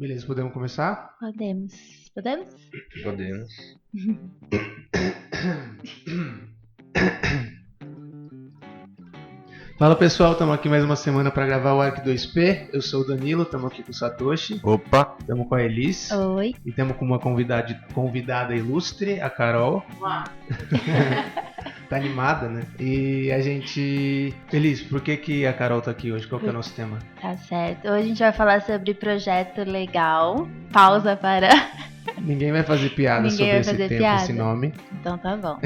Beleza, podemos começar? Podemos. Podemos? Podemos. Fala pessoal, estamos aqui mais uma semana para gravar o Arc 2P. Eu sou o Danilo, estamos aqui com o Satoshi, Opa! estamos com a Elis Oi. e estamos com uma convidada ilustre, a Carol. Tá animada, né? E a gente... Elis, por que a Carol tá aqui hoje? Qual que é o nosso tema? Tá certo. Hoje a gente vai falar sobre projeto legal. Pausa para... Ninguém vai fazer piada Ninguém sobre vai esse fazer tema, piada. esse nome. Então tá bom.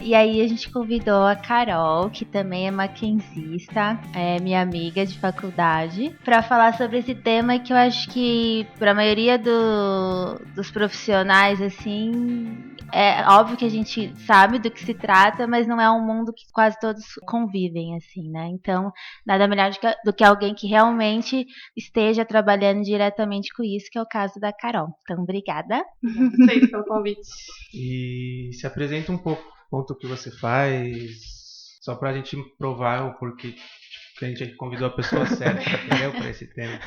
E aí a gente convidou a Carol, que também é mackenzista, é minha amiga de faculdade, para falar sobre esse tema que eu acho que para a maioria dos profissionais, assim, é óbvio que a gente sabe do que se trata, mas não é um mundo que quase todos convivem, assim, né? Então, nada melhor do que alguém que realmente esteja trabalhando diretamente com isso, que é o caso da Carol. Então, obrigada. Vocês pelo convite. E se apresenta um pouco, conta o que você faz, só pra gente provar o porquê que a gente convidou a pessoa certa, entendeu? Pra esse tema.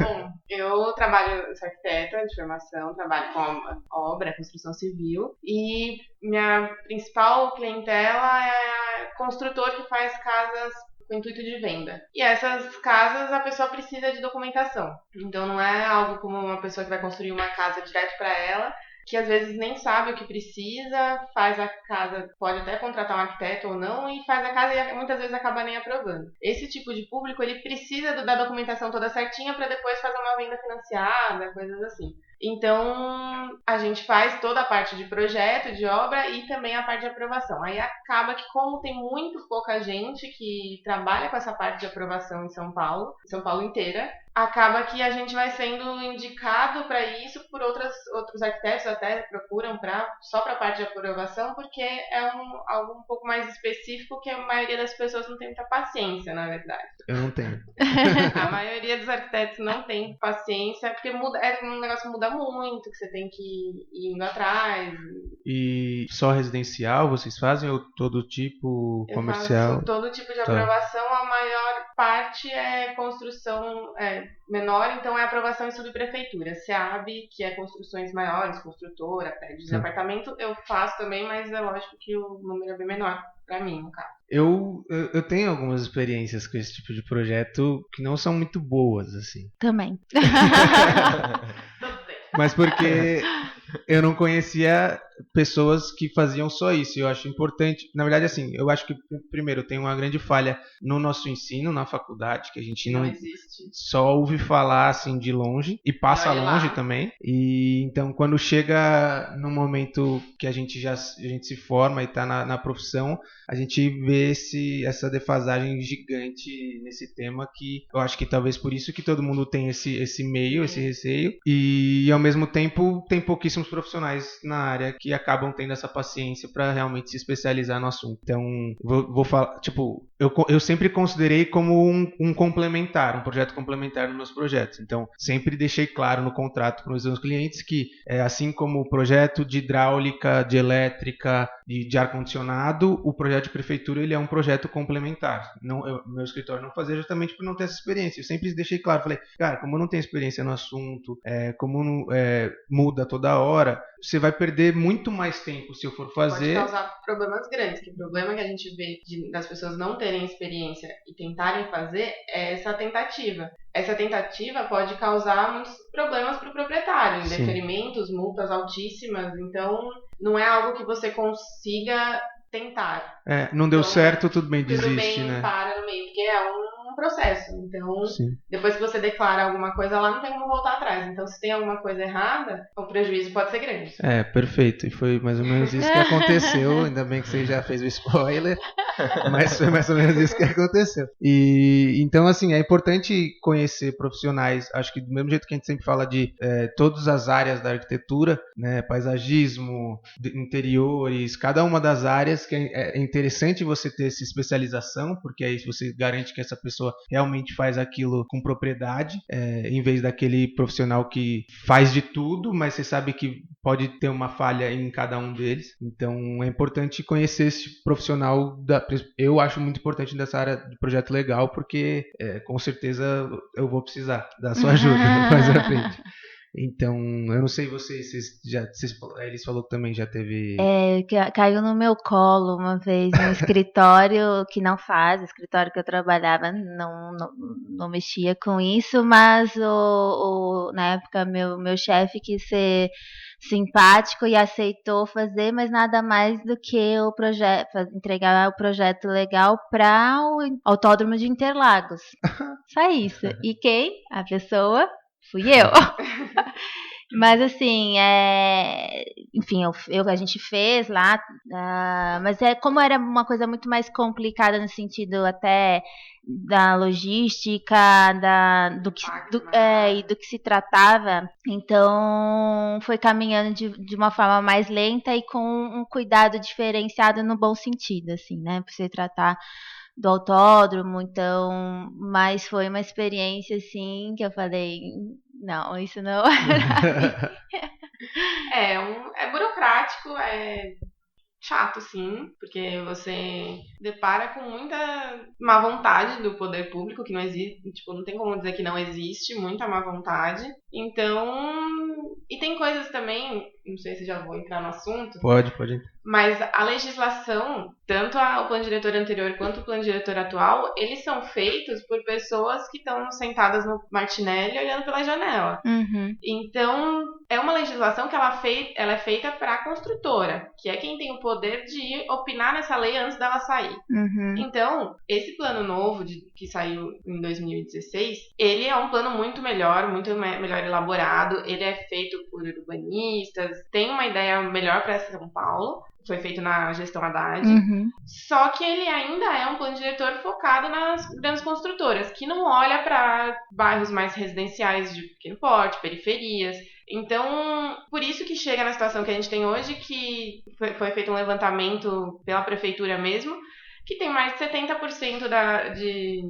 Bom, eu sou arquiteta de formação, trabalho com obra, construção civil, e minha principal clientela é construtor que faz casas com intuito de venda. E essas casas a pessoa precisa de documentação. Então não é algo como uma pessoa que vai construir uma casa direto para ela, que às vezes nem sabe o que precisa, faz a casa, pode até contratar um arquiteto ou não, e faz a casa e muitas vezes acaba nem aprovando. Esse tipo de público, ele precisa da documentação toda certinha para depois fazer uma venda financiada, coisas assim. Então, a gente faz toda a parte de projeto, de obra e também a parte de aprovação. Aí acaba que, como tem muito pouca gente que trabalha com essa parte de aprovação em São Paulo inteira, acaba que a gente vai sendo indicado para isso por outros arquitetos, até procuram só para a parte de aprovação, porque é algo um pouco mais específico que a maioria das pessoas não tem muita paciência, na verdade. Eu não tenho. A maioria dos arquitetos não tem paciência, porque um negócio que muda muito, que você tem que ir indo atrás. E só residencial vocês fazem ou todo tipo comercial? Eu faço todo tipo de aprovação, a maior parte é construção menor, então é aprovação em subprefeitura. SEAB, que é construções maiores, construtora, prédios de apartamento, eu faço também, mas é lógico que o número é bem menor para mim, no caso. Eu tenho algumas experiências com esse tipo de projeto que não são muito boas, assim. Também. Mas porque eu não conhecia pessoas que faziam só isso. Eu acho importante. Na verdade, assim, eu acho que, primeiro, tem uma grande falha no nosso ensino, na faculdade, que a gente não existe. Só ouve falar, assim, de longe. E passa longe também. E então, quando chega no momento que a gente se forma e está na profissão, a gente vê essa defasagem gigante nesse tema, que eu acho que talvez por isso que todo mundo tem esse meio, esse receio. E, ao mesmo tempo, tem pouquíssimos profissionais na área que acabam tendo essa paciência para realmente se especializar no assunto. Então, vou falar, tipo, eu sempre considerei como um complementar, um projeto complementar nos meus projetos. Então, sempre deixei claro no contrato para os meus clientes que, assim como o projeto de hidráulica, de elétrica, de ar-condicionado, o projeto de prefeitura ele é um projeto complementar. Meu escritório não fazia justamente por não ter essa experiência. Eu sempre deixei claro, falei, cara, como eu não tenho experiência no assunto, como muda toda hora, você vai perder muito mais tempo se eu for fazer. Pode causar problemas grandes, que o problema que a gente vê das pessoas não terem experiência e tentarem fazer é essa tentativa. Essa tentativa pode causar muitos problemas para o proprietário, indeferimentos, multas altíssimas, então não é algo que você consiga tentar. Não deu certo, tudo bem, desiste, tudo bem, né? Para no meio, porque é um processo. Então, depois que você declara alguma coisa lá, não tem como voltar atrás. Então, se tem alguma coisa errada, o prejuízo pode ser grande. Perfeito. E foi mais ou menos isso que aconteceu. Ainda bem que você já fez o spoiler. Mas foi mais ou menos isso que aconteceu. E então, assim, é importante conhecer profissionais. Acho que do mesmo jeito que a gente sempre fala de todas as áreas da arquitetura, né, paisagismo, interiores, cada uma das áreas que é interessante você ter essa especialização, porque aí você garante que essa pessoa pessoa realmente faz aquilo com propriedade, em vez daquele profissional que faz de tudo, mas você sabe que pode ter uma falha em cada um deles. Então é importante conhecer esse profissional, eu acho muito importante dessa área de projeto legal, porque com certeza eu vou precisar da sua ajuda mais à frente. Então, eu não sei eles falou que também já teve... Caiu no meu colo uma vez no escritório que não faz, o escritório que eu trabalhava não mexia com isso, mas na época meu chefe quis ser simpático e aceitou fazer, mas nada mais do que o projeto, entregar o projeto legal para o Autódromo de Interlagos. Só isso. E quem? A pessoa fui eu. Mas assim, enfim, a gente fez lá, mas como era uma coisa muito mais complicada no sentido até da logística, do que se tratava, então foi caminhando de uma forma mais lenta e com um cuidado diferenciado no bom sentido, assim, né, para se tratar do autódromo, então, mas foi uma experiência assim que eu falei, não, isso não é burocrático, é chato, sim, porque você depara com muita má vontade do poder público, que não existe, tipo, não tem como dizer que não existe, muita má vontade. Então, e tem coisas também, não sei se já vou entrar no assunto. Pode. Mas a legislação, tanto o plano diretor anterior quanto o plano diretor atual, eles são feitos por pessoas que estão sentadas no Martinelli olhando pela janela. Uhum. Então, é uma legislação que ela é feita para a construtora, que é quem tem o poder de opinar nessa lei antes dela sair. Uhum. Então, esse plano novo que saiu em 2016, ele é um plano muito melhor elaborado, ele é feito por urbanistas, tem uma ideia melhor para São Paulo. Foi feito na gestão Haddad. Uhum. Só que ele ainda é um plano diretor focado nas grandes construtoras, que não olha para bairros mais residenciais de pequeno porte, periferias. Então, por isso que chega na situação que a gente tem hoje, que foi feito um levantamento pela prefeitura mesmo, que tem mais de 70% de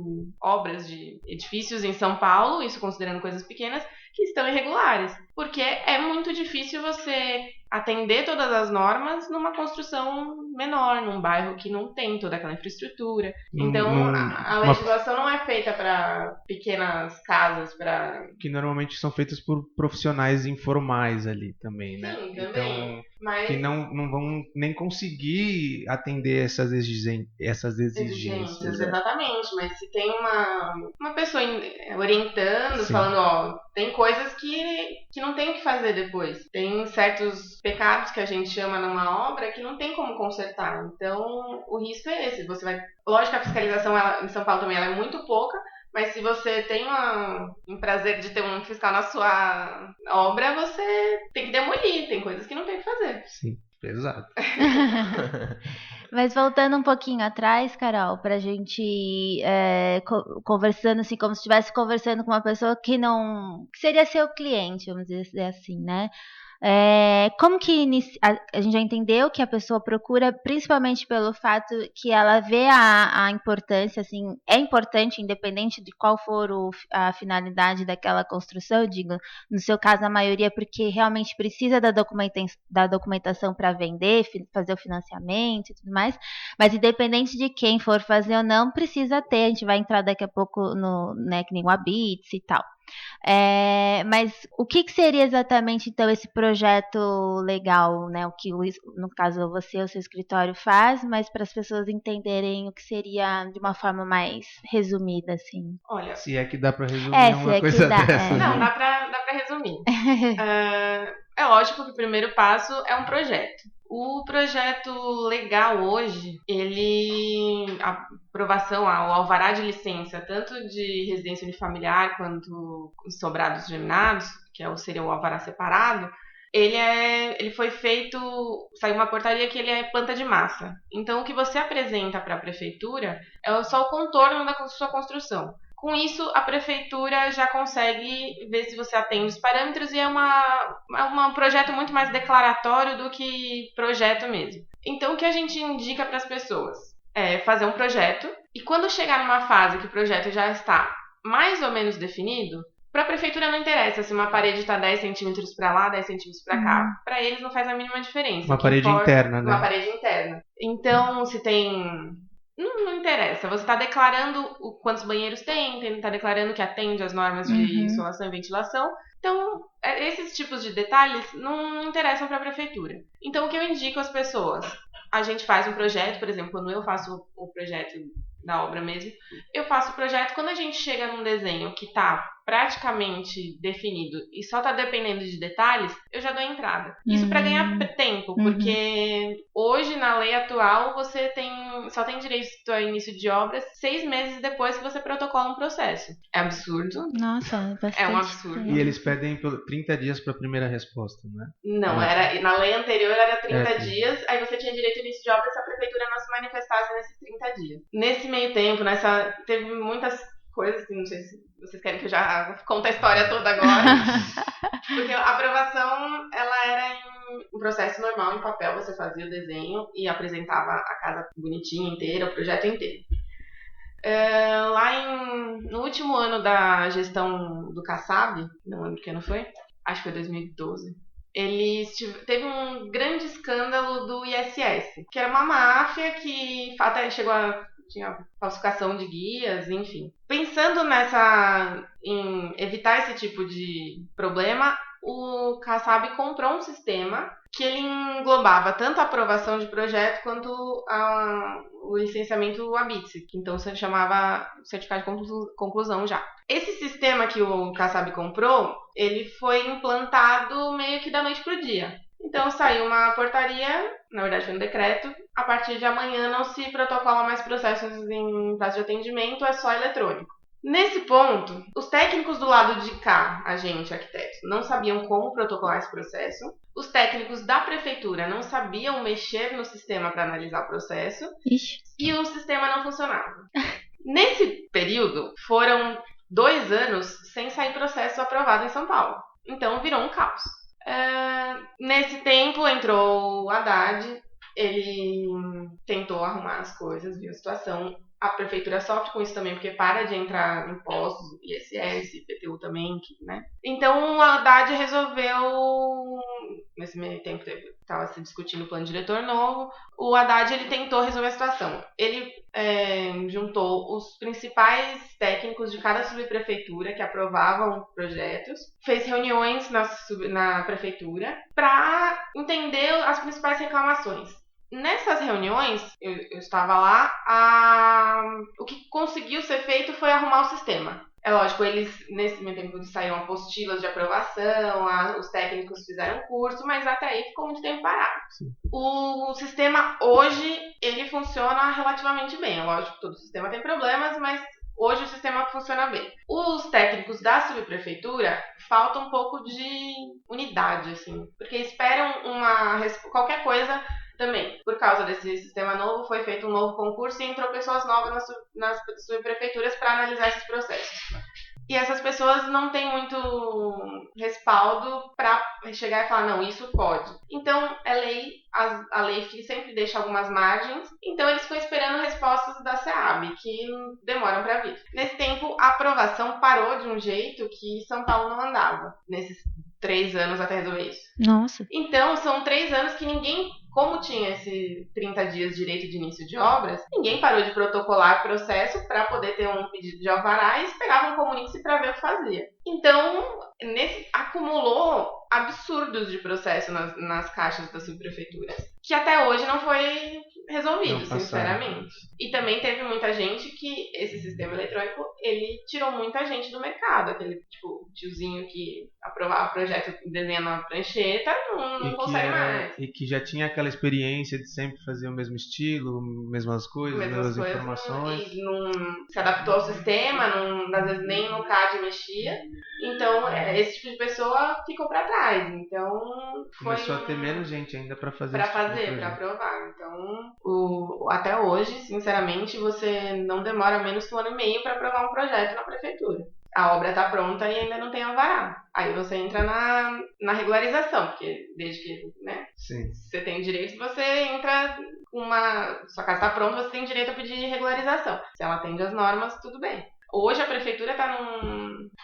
obras de edifícios em São Paulo, isso considerando coisas pequenas, que estão irregulares. Porque é muito difícil você atender todas as normas numa construção menor, num bairro que não tem toda aquela infraestrutura. Então, a legislação não é feita para pequenas casas, que normalmente são feitas por profissionais informais ali também, né? Sim, também. Então, que não vão nem conseguir atender essas exigências. Exatamente, mas se tem uma pessoa orientando, sim, falando, ó, tem coisas que não tem o que fazer depois. Tem certos pecados que a gente chama numa obra que não tem como consertar. Então, o risco é esse. Lógico que a fiscalização em São Paulo também ela é muito pouca, mas se você tem um prazer de ter um fiscal na sua obra, você tem que demolir. Tem coisas que não tem o que fazer. Sim, exato. Mas voltando um pouquinho atrás, Carol, pra gente conversando assim, como se estivesse conversando com uma pessoa que seria seu cliente, vamos dizer assim, né? Como que a gente já entendeu que a pessoa procura principalmente pelo fato que ela vê a importância, assim, é importante independente de qual for a finalidade daquela construção, eu digo, no seu caso a maioria porque realmente precisa da documentação para vender, fazer o financiamento e tudo mais, mas independente de quem for fazer ou não, precisa ter, a gente vai entrar daqui a pouco no, né, que nem o Habits e tal. Mas o que seria exatamente então esse projeto legal, né? O que no caso você, o seu escritório faz, mas para as pessoas entenderem o que seria de uma forma mais resumida, assim. Olha, se é que dá para resumir uma coisa dessa. Não, dá para resumir. É lógico que o primeiro passo é um projeto. O projeto legal hoje, a aprovação, o alvará de licença, tanto de residência unifamiliar quanto os sobrados germinados, que seria o alvará separado, ele foi feito, saiu uma portaria que ele é planta de massa. Então, o que você apresenta para a prefeitura é só o contorno da sua construção. Com isso, a prefeitura já consegue ver se você atende os parâmetros e é um projeto muito mais declaratório do que projeto mesmo. Então, o que a gente indica para as pessoas é fazer um projeto E quando chegar numa fase que o projeto já está mais ou menos definido, para a prefeitura não interessa se uma parede está 10 centímetros para lá, 10 centímetros para cá. Para eles não faz a mínima diferença. Uma parede interna, né? Uma parede interna. Então, se tem... Não interessa. Você está declarando quantos banheiros tem, está declarando que atende às normas de insolação e ventilação. Então, esses tipos de detalhes não interessam para a prefeitura. Então, o que eu indico às pessoas? A gente faz um projeto, por exemplo, quando eu faço o projeto da obra mesmo, eu faço o projeto quando a gente chega num desenho que está praticamente definido e só está dependendo de detalhes, eu já dou a entrada. Isso para ganhar tempo, porque hoje, na lei atual, você só tem direito a início de obras 6 meses depois que você protocola um processo. É absurdo. Nossa, bastante. É um absurdo. E eles pedem 30 dias para a primeira resposta, né? Não, na lei anterior era 30 dias, aí você tinha direito ao início de obra se a prefeitura não se manifestasse nesses 30 dias. Nesse meio tempo, teve muitas coisas que não sei se vocês querem que eu já conte a história toda agora. Porque a aprovação, ela era em um processo normal, em papel, você fazia o desenho e apresentava a casa bonitinha inteira, o projeto inteiro. No último ano da gestão do Kassab, não lembro que ano foi, acho que foi 2012, teve um grande escândalo do ISS, que era uma máfia que até tinha falsificação de guias, enfim. Pensando em evitar esse tipo de problema, o Kassab comprou um sistema que ele englobava tanto a aprovação de projeto quanto o licenciamento ABITSE, que então se chamava certificado de conclusão já. Esse sistema que o Kassab comprou, ele foi implantado meio que da noite pro dia. Então saiu uma portaria, na verdade foi um decreto, a partir de amanhã não se protocola mais processos em prazo de atendimento, é só eletrônico. Nesse ponto, os técnicos do lado de cá, a gente, arquitetos, não sabiam como protocolar esse processo. Os técnicos da prefeitura não sabiam mexer no sistema para analisar o processo. Ixi. E o sistema não funcionava. Nesse período, foram 2 anos sem sair processo aprovado em São Paulo. Então, virou um caos. Nesse tempo, entrou o Haddad. Ele tentou arrumar as coisas, viu a situação. A prefeitura sofre com isso também, porque para de entrar impostos, ISS, IPTU também, né? Então, o Haddad resolveu, nesse meio tempo estava se discutindo o plano diretor novo, o Haddad ele tentou resolver a situação. Ele juntou os principais técnicos de cada subprefeitura que aprovavam projetos, fez reuniões na prefeitura para entender as principais reclamações. Nessas reuniões, eu estava lá, o que conseguiu ser feito foi arrumar o sistema. É lógico, eles, nesse meio tempo, saíram apostilas de aprovação, os técnicos fizeram curso, mas até aí ficou muito tempo parado. Sim. O sistema, hoje, ele funciona relativamente bem. É lógico que todo sistema tem problemas, mas hoje o sistema funciona bem. Os técnicos da subprefeitura falta um pouco de unidade, assim, porque esperam qualquer coisa. Também, por causa desse sistema novo, foi feito um novo concurso e entrou pessoas novas nas subprefeituras para analisar esses processos. E essas pessoas não têm muito respaldo para chegar e falar, não, isso pode. Então, a lei sempre deixa algumas margens, então eles ficam esperando respostas da SEAB, que demoram para vir. Nesse tempo, a aprovação parou de um jeito que São Paulo não andava, nesses 3 anos até resolver isso. Nossa. Então, são 3 anos que como tinha esse 30 dias de direito de início de obras, ninguém parou de protocolar o processo para poder ter um pedido de alvará e esperava um comunique-se para ver o que fazia. Então, acumulou absurdos de processo nas caixas das subprefeituras, que até hoje não foi resolvido, sinceramente. E também teve muita gente que esse sistema eletrônico, ele tirou muita gente do mercado. Aquele tiozinho que aprovava o projeto desenhando na prancheta, não consegue mais. E que já tinha aquela experiência de sempre fazer o mesmo estilo, mesmas coisas, mesmas informações. E não se adaptou ao sistema, às vezes nem no CAD mexia. Então, esse tipo de pessoa ficou para trás. Então, começou a ter menos gente ainda para fazer. Para aprovar. Então, até hoje, sinceramente, você não demora menos que 1 ano e meio para aprovar um projeto na prefeitura. A obra está pronta e ainda não tem alvará. Aí você entra na regularização, porque desde que, né, Sim. você tem direito, você entra sua casa está pronta, você tem direito a pedir regularização. Se ela atende às normas, tudo bem. Hoje a prefeitura está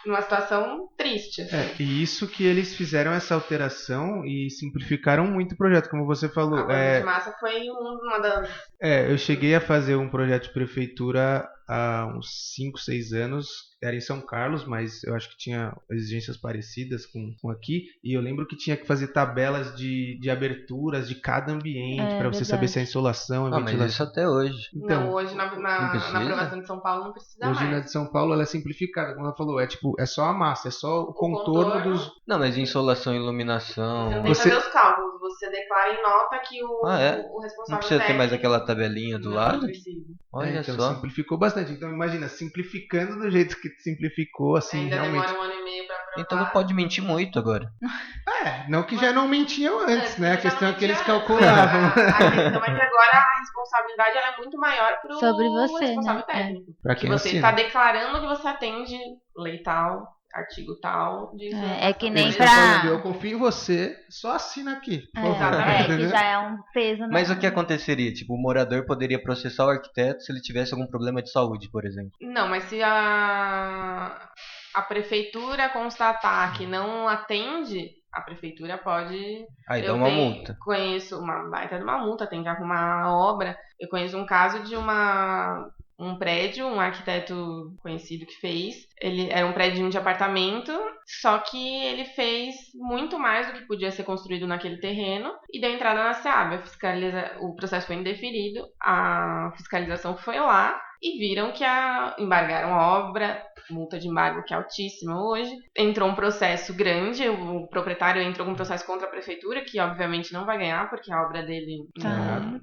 numa situação triste. E isso que eles fizeram essa alteração e simplificaram muito o projeto, como você falou. A Banca de Massa foi uma das... Eu cheguei a fazer um projeto de prefeitura há uns 5, 6 anos. Era em São Carlos, mas eu acho que tinha exigências parecidas com aqui. E eu lembro que tinha que fazer tabelas de aberturas de cada ambiente para você saber se é insolação, ventilação. Mas isso até hoje. Então, não, hoje na aprovação de São Paulo não precisa mais. Hoje na de São Paulo ela é simplificada, como ela falou. É só a massa, é só o contorno dos... Não, mas insolação e iluminação... Você não tem que fazer os cálculos. Você declara em nota que o responsável não precisa ter mais aquela tabelinha do lado? Não precisa. Olha então só. Simplificou bastante. Então imagina, simplificando do jeito que simplificou, assim, ainda realmente. Demora 1 ano e meio pra aprovar. Então não pode mentir muito agora. Não que já não mentiam antes, né? A questão é que eles antes. calculavam. A questão é que agora a responsabilidade ela é muito maior pro Sobre você, responsável né? técnico. Pra Que quem você assina. está declarando que você atende lei tal, artigo tal. É que nem Eles pra... estão falando, eu confio em você, só assina aqui. Por favor. que já é um peso, né? Mas o que aconteceria? Tipo, o morador poderia processar o arquiteto se ele tivesse algum problema de saúde, por exemplo. Não, mas se a prefeitura constatar que não atende, a prefeitura pode... Aí dá uma multa. Conheço uma baita de uma multa, tem que arrumar a obra. Eu conheço um caso de um prédio, um arquiteto conhecido que fez. Ele era um prédio de apartamento, só que ele fez muito mais do que podia ser construído naquele terreno e deu entrada na SEAB. O processo foi indeferido, a fiscalização foi lá e viram que embargaram a obra, multa de embargo que é altíssima hoje. Entrou um processo grande, o proprietário entrou com um processo contra a prefeitura, que obviamente não vai ganhar, porque a obra dele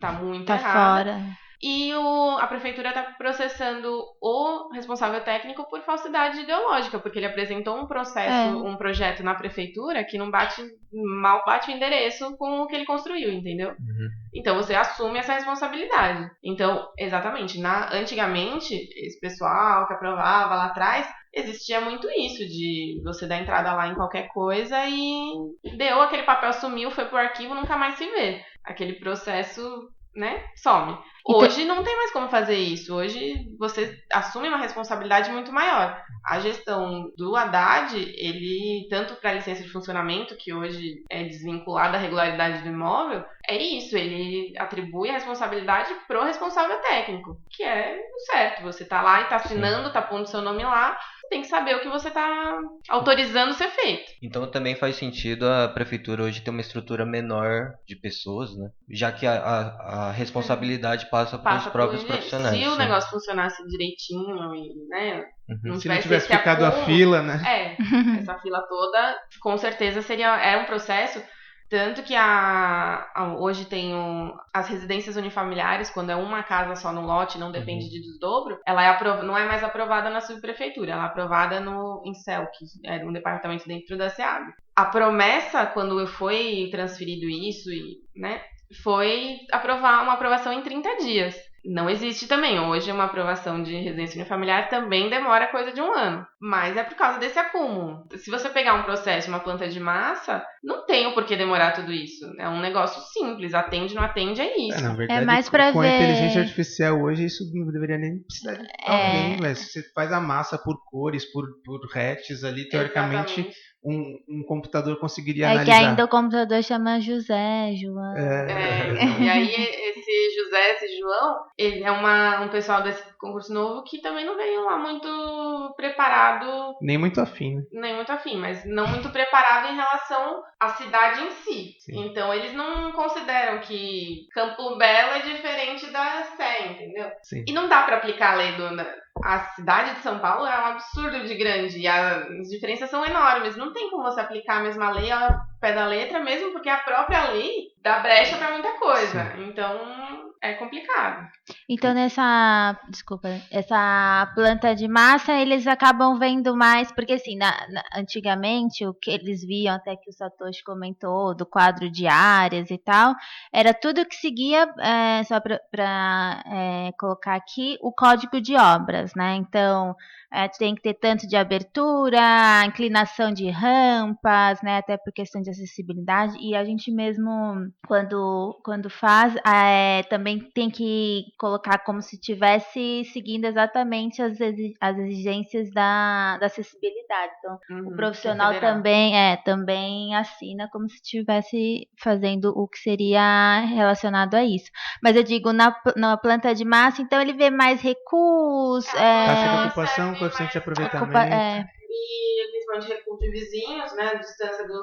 tá muito errada. Fora. E a prefeitura está processando o responsável técnico por falsidade ideológica, porque ele apresentou um projeto na prefeitura que mal bate o endereço com o que ele construiu, entendeu? Uhum. Então você assume essa responsabilidade. Então, exatamente, antigamente, esse pessoal que aprovava lá atrás, existia muito isso, de você dar entrada lá em qualquer coisa e deu aquele papel, sumiu, foi pro arquivo, nunca mais se vê. Aquele processo... né, some. Hoje não tem mais como fazer isso. Hoje você assume uma responsabilidade muito maior. A gestão do Haddad, ele, tanto para a licença de funcionamento, que hoje é desvinculada da regularidade do imóvel, é isso, ele atribui a responsabilidade pro responsável técnico, que é o certo. Você tá lá e tá assinando, tá pondo seu nome lá, você tem que saber o que você tá autorizando ser feito. Então também faz sentido a prefeitura hoje ter uma estrutura menor de pessoas, né? Já que a responsabilidade passa pelos próprios profissionais. Se o negócio funcionasse direitinho e, né, não se não tivesse ficado a fila, né? Essa fila toda, com certeza era um processo. Tanto que hoje tem as residências unifamiliares, quando é uma casa só no lote, não depende de desdobro, ela não é mais aprovada na subprefeitura, ela é aprovada no INCEL, que é um departamento dentro da SEAB. A promessa, quando foi transferido isso, né, foi uma aprovação em 30 dias. Não existe também. Hoje uma aprovação de residência unifamiliar também demora coisa de 1 ano. Mas é por causa desse acúmulo. Se você pegar um processo, uma planta de massa, não tem o porquê demorar tudo isso. É um negócio simples. Atende, não atende, é isso. Na verdade, mais pra com ver... a inteligência artificial hoje, isso não deveria nem precisar de alguém, velho. Você faz a massa por cores, por hatches ali, teoricamente... Exatamente. Um computador conseguiria analisar. É que ainda o computador chama José, João. E aí esse José, esse João, ele é um pessoal desse concurso novo que também não veio lá muito preparado. Nem muito afim, né? Nem muito afim, mas não muito preparado em relação à cidade em si. Sim. Então eles não consideram que Campo Belo é diferente da Sé, entendeu? Sim. E não dá pra aplicar a lei a cidade de São Paulo é um absurdo de grande e as diferenças são enormes. Não tem como você aplicar a mesma lei ao pé da letra, mesmo porque a própria lei dá brecha para muita coisa. Sim. Então é complicado. Então essa planta de massa eles acabam vendo mais, porque assim, antigamente o que eles viam, até que o Satoshi comentou, do quadro de áreas e tal, era tudo que seguia, só para colocar aqui, o código de obras, né? Então tem que ter tanto de abertura, inclinação de rampas, né? Até por questão de acessibilidade, e a gente mesmo, quando faz, também também tem que colocar como se estivesse seguindo exatamente as exigências da acessibilidade. Então, o profissional também assina como se estivesse fazendo o que seria relacionado a isso. Mas eu digo, na planta de massa, então ele vê mais recuos. Taxa de ocupação, coeficiente de aproveitamento. E principalmente recuo de vizinhos, né? Distância do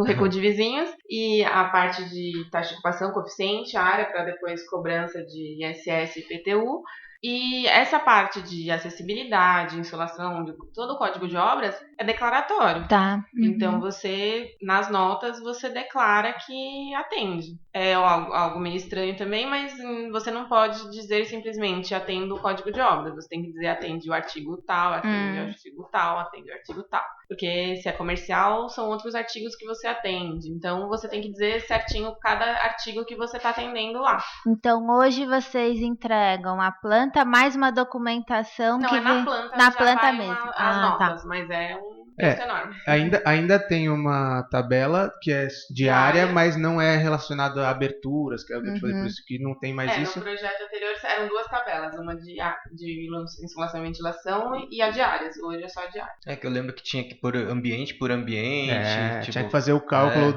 recuo de vizinhos. E a parte de taxa de ocupação, coeficiente, área, para depois cobrança de ISS e IPTU. E essa parte de acessibilidade, insolação, todo o código de obras é declaratório. Tá. Então, você, nas notas, você declara que atende. É algo meio estranho também, mas você não pode dizer simplesmente atendo o código de obras. Você tem que dizer atende o artigo tal, atende o artigo tal, atende o artigo tal. Porque se é comercial, são outros artigos que você atende. Então, você tem que dizer certinho cada artigo que você está atendendo lá. Então, hoje vocês entregam a planta mais uma documentação não, que é na planta, na já planta vai mesmo. as notas, tá. mas é um texto enorme. Ainda tem uma tabela que é diária, mas não é relacionada a aberturas, que é por isso que não tem mais isso. No projeto anterior eram 2 tabelas, uma de insolação e ventilação e a diárias. Hoje é só a diária. É que eu lembro que tinha que pôr ambiente por ambiente. Tinha que fazer o cálculo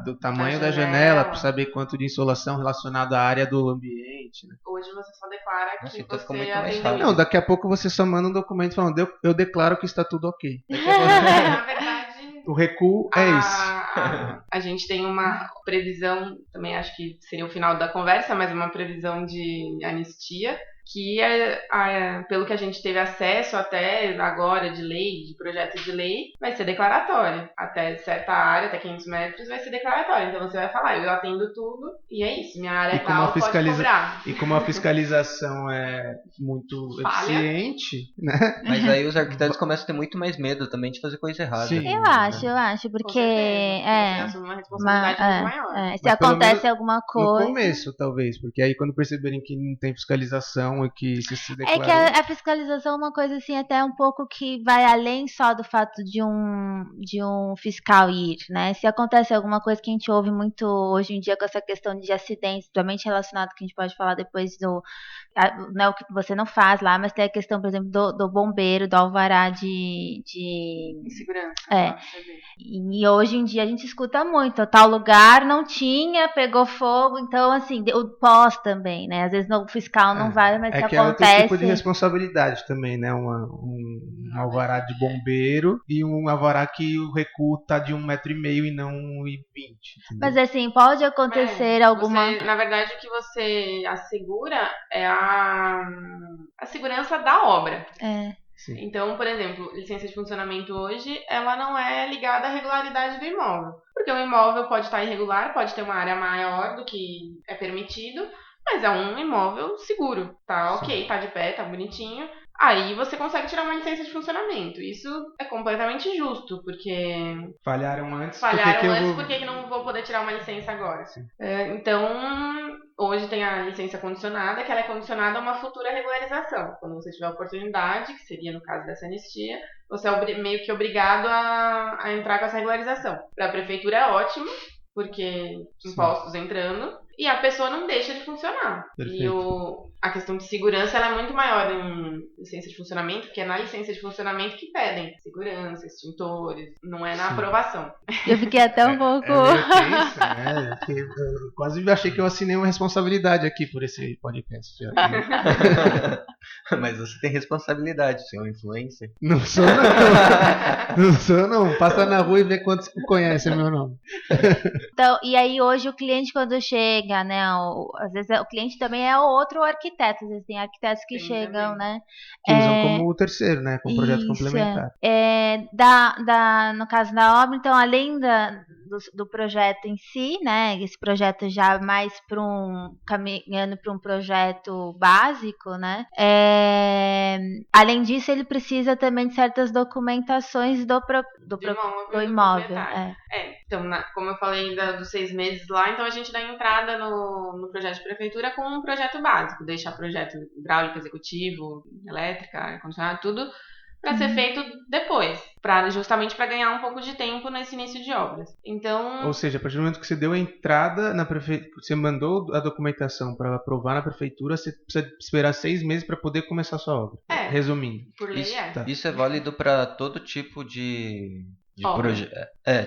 do tamanho da janela para saber quanto de insolação relacionado à área do ambiente. Né? Hoje você só declara que então você atendeu. Não, daqui a pouco você só manda um documento falando eu declaro que está tudo ok. Na verdade, o recuo é isso. A gente tem uma previsão, também acho que seria o final da conversa, mas uma previsão de anistia, que pelo que a gente teve acesso até agora de lei, de projeto de lei, vai ser declaratório. Até certa área, até 500 metros, vai ser declaratório. Então você vai falar, eu atendo tudo e é isso, minha área é tal, pode cobrar. E como a fiscalização é muito eficiente, né? Mas aí os arquitetos começam a ter muito mais medo também de fazer coisa errada. Sim. Eu acho, porque você assume uma responsabilidade muito maior. Se acontece alguma coisa... No começo, talvez, porque aí quando perceberem que não tem fiscalização e que se declara... É que a fiscalização é uma coisa assim até um pouco que vai além só do fato de um fiscal ir, né? Se acontece alguma coisa que a gente ouve muito hoje em dia com essa questão de acidentes, principalmente relacionado, que a gente pode falar depois não é o que você não faz lá, mas tem a questão, por exemplo, do bombeiro, do alvará de segurança. E hoje em dia a gente escuta muito, tal lugar não tinha, pegou fogo, então assim, o pós também, né? Às vezes o fiscal não vai, mas se que acontece... É outro tipo de responsabilidade também, né? Um alvará de bombeiro e um alvará que o recuo tá de 1,5 metro e não 1,20 m. Mas assim, pode acontecer alguma... na verdade, o que você assegura é a segurança da obra. Sim. Então, por exemplo, licença de funcionamento hoje, ela não é ligada à regularidade do imóvel. Porque o imóvel pode estar irregular, pode ter uma área maior do que é permitido, mas é um imóvel seguro, tá ok, tá de pé, tá bonitinho. Aí você consegue tirar uma licença de funcionamento. Isso é completamente justo, porque... Falharam antes, por que não vou poder tirar uma licença agora? Então, hoje tem a licença condicionada, que ela é condicionada a uma futura regularização. Quando você tiver a oportunidade, que seria no caso dessa anistia, você é meio que obrigado a entrar com essa regularização. Para a prefeitura é ótimo, porque impostos entrando, e a pessoa não deixa de funcionar. Perfeito. E a questão de segurança ela é muito maior em licença de funcionamento, porque é na licença de funcionamento que pedem segurança, extintores, não é na aprovação. Eu fiquei até um pouco... tenso, né? Eu quase achei que eu assinei uma responsabilidade aqui por esse podcast. Mas você tem responsabilidade, você é um influencer. Não sou não. Não sou não. Passa na rua e vê quantos conhecem meu nome. Então, e aí hoje o cliente quando chega, né, às vezes o cliente também é outro arquiteto, às vezes tem arquitetos que chegam, né. Que usam como o terceiro, né, como projeto complementar. No caso da obra, então, além do projeto em si, né, esse projeto já mais caminhando para um projeto básico, né, além disso ele precisa também de certas documentações do imóvel. Então, como eu falei dos 6 meses lá, então a gente dá entrada no projeto de prefeitura com um projeto básico, deixar projeto hidráulico, executivo, elétrica, ar-condicionado, tudo para ser feito depois. justamente para ganhar um pouco de tempo nesse início de obras. Então, ou seja, a partir do momento que você deu a entrada na prefeitura, você mandou a documentação para aprovar na prefeitura, você precisa esperar 6 meses para poder começar a sua obra. Resumindo. Por lei isso é válido para todo tipo de projeto.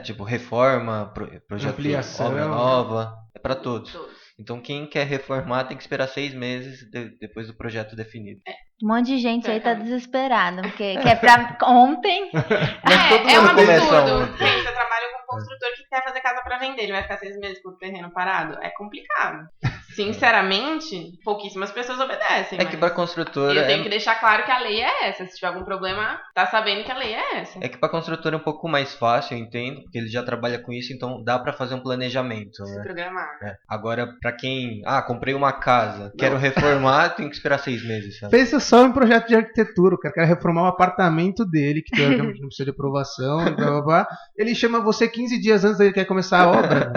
Tipo reforma, projeto, ampliação, obra nova, é para todos. Então quem quer reformar tem que esperar 6 meses depois do projeto definido. Um monte de gente aí tá desesperada, porque quer pra ontem. Mas todo mundo um absurdo. começa ontem. Você trabalha com um construtor que quer fazer casa pra vender, ele vai ficar 6 meses com o terreno parado? É complicado. Sinceramente, pouquíssimas pessoas obedecem. É que pra construtora... Eu tenho que deixar claro que a lei é essa. Se tiver algum problema, tá sabendo que a lei é essa. É que pra construtora é um pouco mais fácil, eu entendo, porque ele já trabalha com isso, então dá pra fazer um planejamento, Se né? programar. Agora, pra quem... comprei uma casa, quero reformar, tem que esperar 6 meses, sabe? Pensa só em projeto de arquitetura, o cara quer reformar o apartamento dele, que teoricamente não precisa de aprovação, blá, blá, blá. Ele chama você 15 dias antes dele quer começar a obra.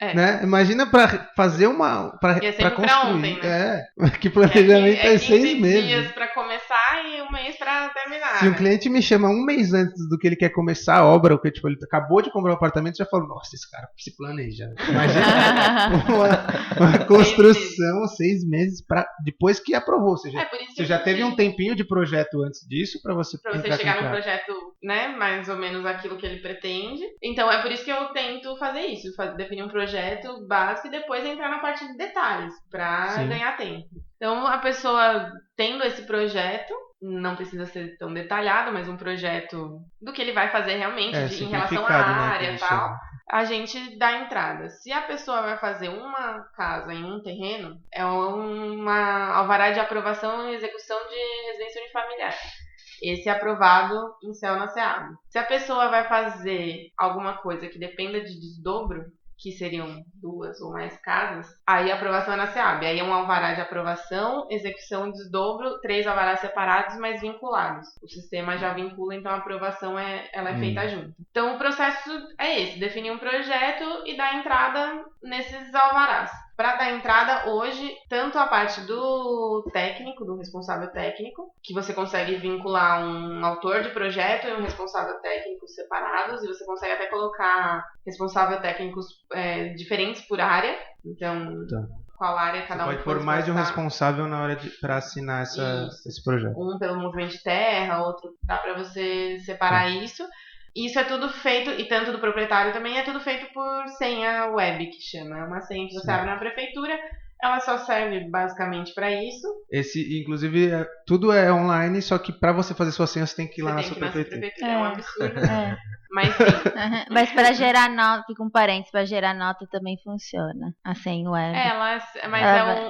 Né? Imagina pra fazer pra construir. Pra ontem, né? Que planejamento é 6 meses. 15 dias pra começar e 1 mês pra terminar. Se um cliente me chama 1 mês antes do que ele quer começar a obra, ou que tipo, ele acabou de comprar um apartamento, já falou, nossa, esse cara se planeja. Imagina uma construção 6 meses depois que aprovou. Ou seja, você já teve um tempinho de projeto antes disso pra você chegar num projeto, né, mais ou menos aquilo que ele pretende. Então é por isso que eu tento fazer isso, definir um projeto básico e depois entrar na parte de detalhes pra ganhar tempo. Então a pessoa tendo esse projeto, não precisa ser tão detalhado, mas um projeto do que ele vai fazer realmente em relação à área e tal, a gente dá entrada. Se a pessoa vai fazer uma casa em um terreno, é uma alvará de aprovação e execução de residência unifamiliar. Esse é aprovado em céu na SEAB. Se a pessoa vai fazer alguma coisa que dependa de desdobro, que seriam 2 ou mais casas, aí a aprovação é na SEAB. Aí é um alvará de aprovação, execução e desdobro, 3 alvarás separados, mas vinculados. O sistema já vincula, então a aprovação ela é feita junto. Então o processo é esse, definir um projeto e dar entrada nesses alvarás. Para dar entrada hoje, tanto a parte do técnico, do responsável técnico, que você consegue vincular um autor de projeto e um responsável técnico separados, e você consegue até colocar responsável técnicos diferentes por área. Então, qual área cada você um pode pôr mais de um responsável na hora para assinar esse projeto. Um pelo movimento de terra, outro dá para você separar isso. Isso é tudo feito, e tanto do proprietário também, é tudo feito por senha web, que chama. É uma senha que você abre na prefeitura, ela só serve basicamente para isso. Inclusive, tudo é online, só que para você fazer sua senha, você tem que ir lá na sua prefeitura. É um absurdo. Mas sim. Mas para gerar nota, fica um parênteses, para gerar nota também funciona. A senha web.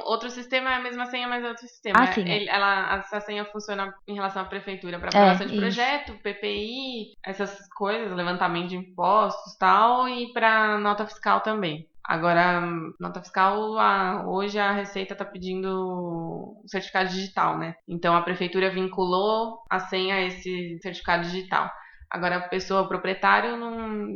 Outro sistema, é a mesma senha, mas é outro sistema. Sim. A senha funciona em relação à prefeitura, para aprovação de projeto, PPI, essas coisas, levantamento de impostos e tal, e para nota fiscal também. Agora, nota fiscal, hoje a Receita está pedindo certificado digital, né? Então a prefeitura vinculou a senha a esse certificado digital. Agora, a pessoa, o proprietário,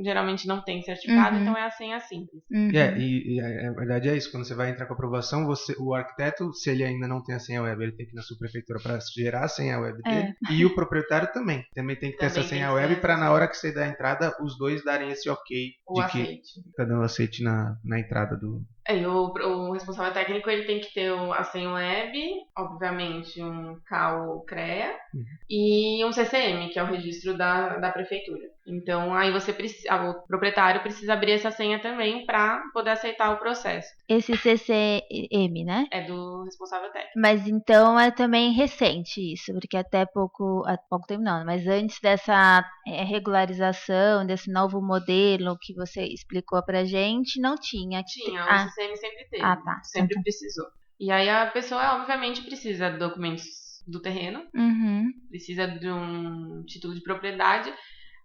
geralmente não tem certificado, então é a senha simples. E a verdade é isso, quando você vai entrar com a aprovação, o arquiteto, se ele ainda não tem a senha web, ele tem que ir na sua prefeitura para gerar a senha web dele. E o proprietário também tem que ter essa senha web para na hora que você dá a entrada, os dois darem esse ok de que tá dando aceite na entrada do... O responsável técnico ele tem que ter a senha web, obviamente um CAU CREA e um CCM, que é o registro da prefeitura. Então aí o proprietário precisa abrir essa senha também para poder aceitar o processo. Esse CCM, né? É do responsável técnico. Mas então é também recente isso, porque até pouco tempo não, mas antes dessa regularização, desse novo modelo que você explicou pra gente, não tinha. O CCM sempre teve, sempre precisou. E aí a pessoa obviamente precisa de documentos do terreno, precisa de um título de propriedade.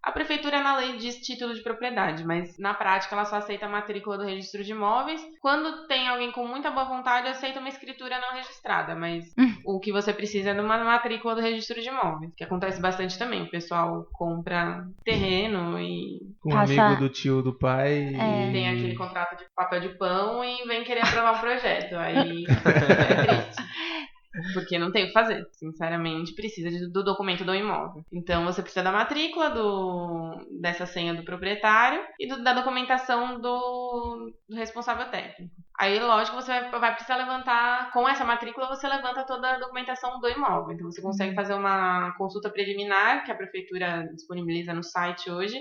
A prefeitura na lei diz título de propriedade, mas na prática ela só aceita a matrícula do registro de imóveis. Quando tem alguém com muita boa vontade, aceita uma escritura não registrada, mas o que você precisa é de uma matrícula do registro de imóveis, que acontece bastante também. O pessoal compra terreno e... Com um amigo do tio do pai. Tem aquele contrato de papel de pão e vem querer aprovar um projeto. Aí é triste. Porque não tem o que fazer. Sinceramente, precisa do documento do imóvel. Então, você precisa da matrícula dessa senha do proprietário e da documentação do responsável técnico. Aí, lógico, você vai precisar levantar, com essa matrícula, você levanta toda a documentação do imóvel. Então, você consegue fazer uma consulta preliminar, que a prefeitura disponibiliza no site hoje,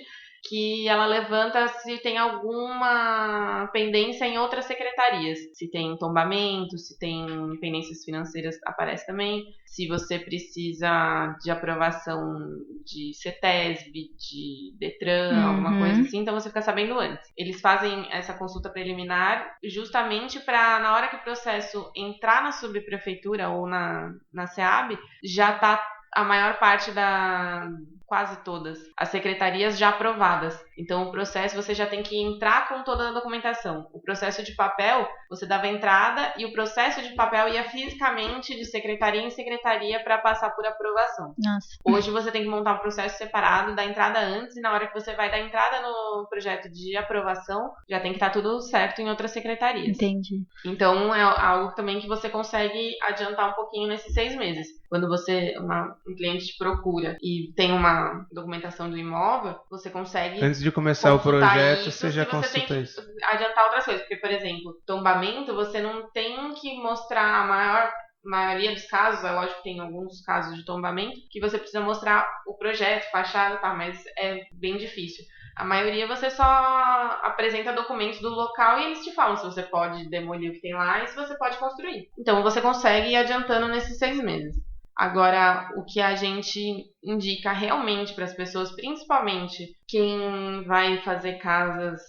que ela levanta se tem alguma pendência em outras secretarias. Se tem tombamento, se tem pendências financeiras, aparece também. Se você precisa de aprovação de CETESB, de DETRAN, alguma coisa assim, então você fica sabendo antes. Eles fazem essa consulta preliminar justamente para, na hora que o processo entrar na subprefeitura ou na SEAB, já está a maior parte quase todas as secretarias já aprovadas. Então, o processo você já tem que entrar com toda a documentação. O processo de papel, você dava entrada e o processo de papel ia fisicamente de secretaria em secretaria para passar por aprovação. Nossa. Hoje você tem que montar um processo separado, dar entrada antes, e na hora que você vai dar entrada no projeto de aprovação, já tem que estar tudo certo em outras secretarias. Entendi. Então, é algo também que você consegue adiantar um pouquinho nesses 6 meses. Quando um cliente te procura e tem uma documentação do imóvel, você consegue... Antes de começar o projeto, você já consulta isso. Adiantar outras coisas, porque, por exemplo, tombamento, você não tem que mostrar a maioria dos casos, é lógico que tem alguns casos de tombamento, que você precisa mostrar o projeto, fachada, tá, mas é bem difícil. A maioria você só apresenta documentos do local e eles te falam se você pode demolir o que tem lá e se você pode construir. Então você consegue ir adiantando nesses 6 meses. Agora, o que a gente indica realmente para as pessoas, principalmente quem vai fazer casas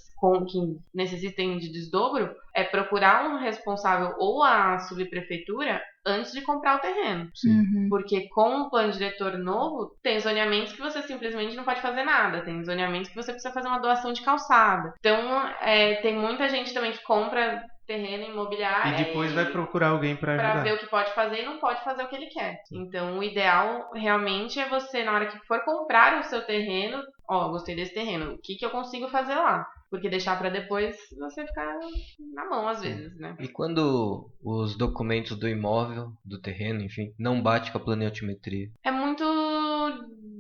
que necessitem de desdobro, é procurar um responsável ou a subprefeitura antes de comprar o terreno. Porque com o plano diretor novo, tem zoneamentos que você simplesmente não pode fazer nada. Tem zoneamentos que você precisa fazer uma doação de calçada. Então, tem muita gente também que compra terreno imobiliário e depois vai procurar alguém para ajudar. Para ver o que pode fazer e não pode fazer o que ele quer. Então, o ideal realmente é você, na hora que for comprar o seu terreno, gostei desse terreno, o que eu consigo fazer lá? Porque deixar para depois você ficar na mão às vezes, né? E quando os documentos do imóvel, do terreno, enfim, não bate com a planejiometria? É muito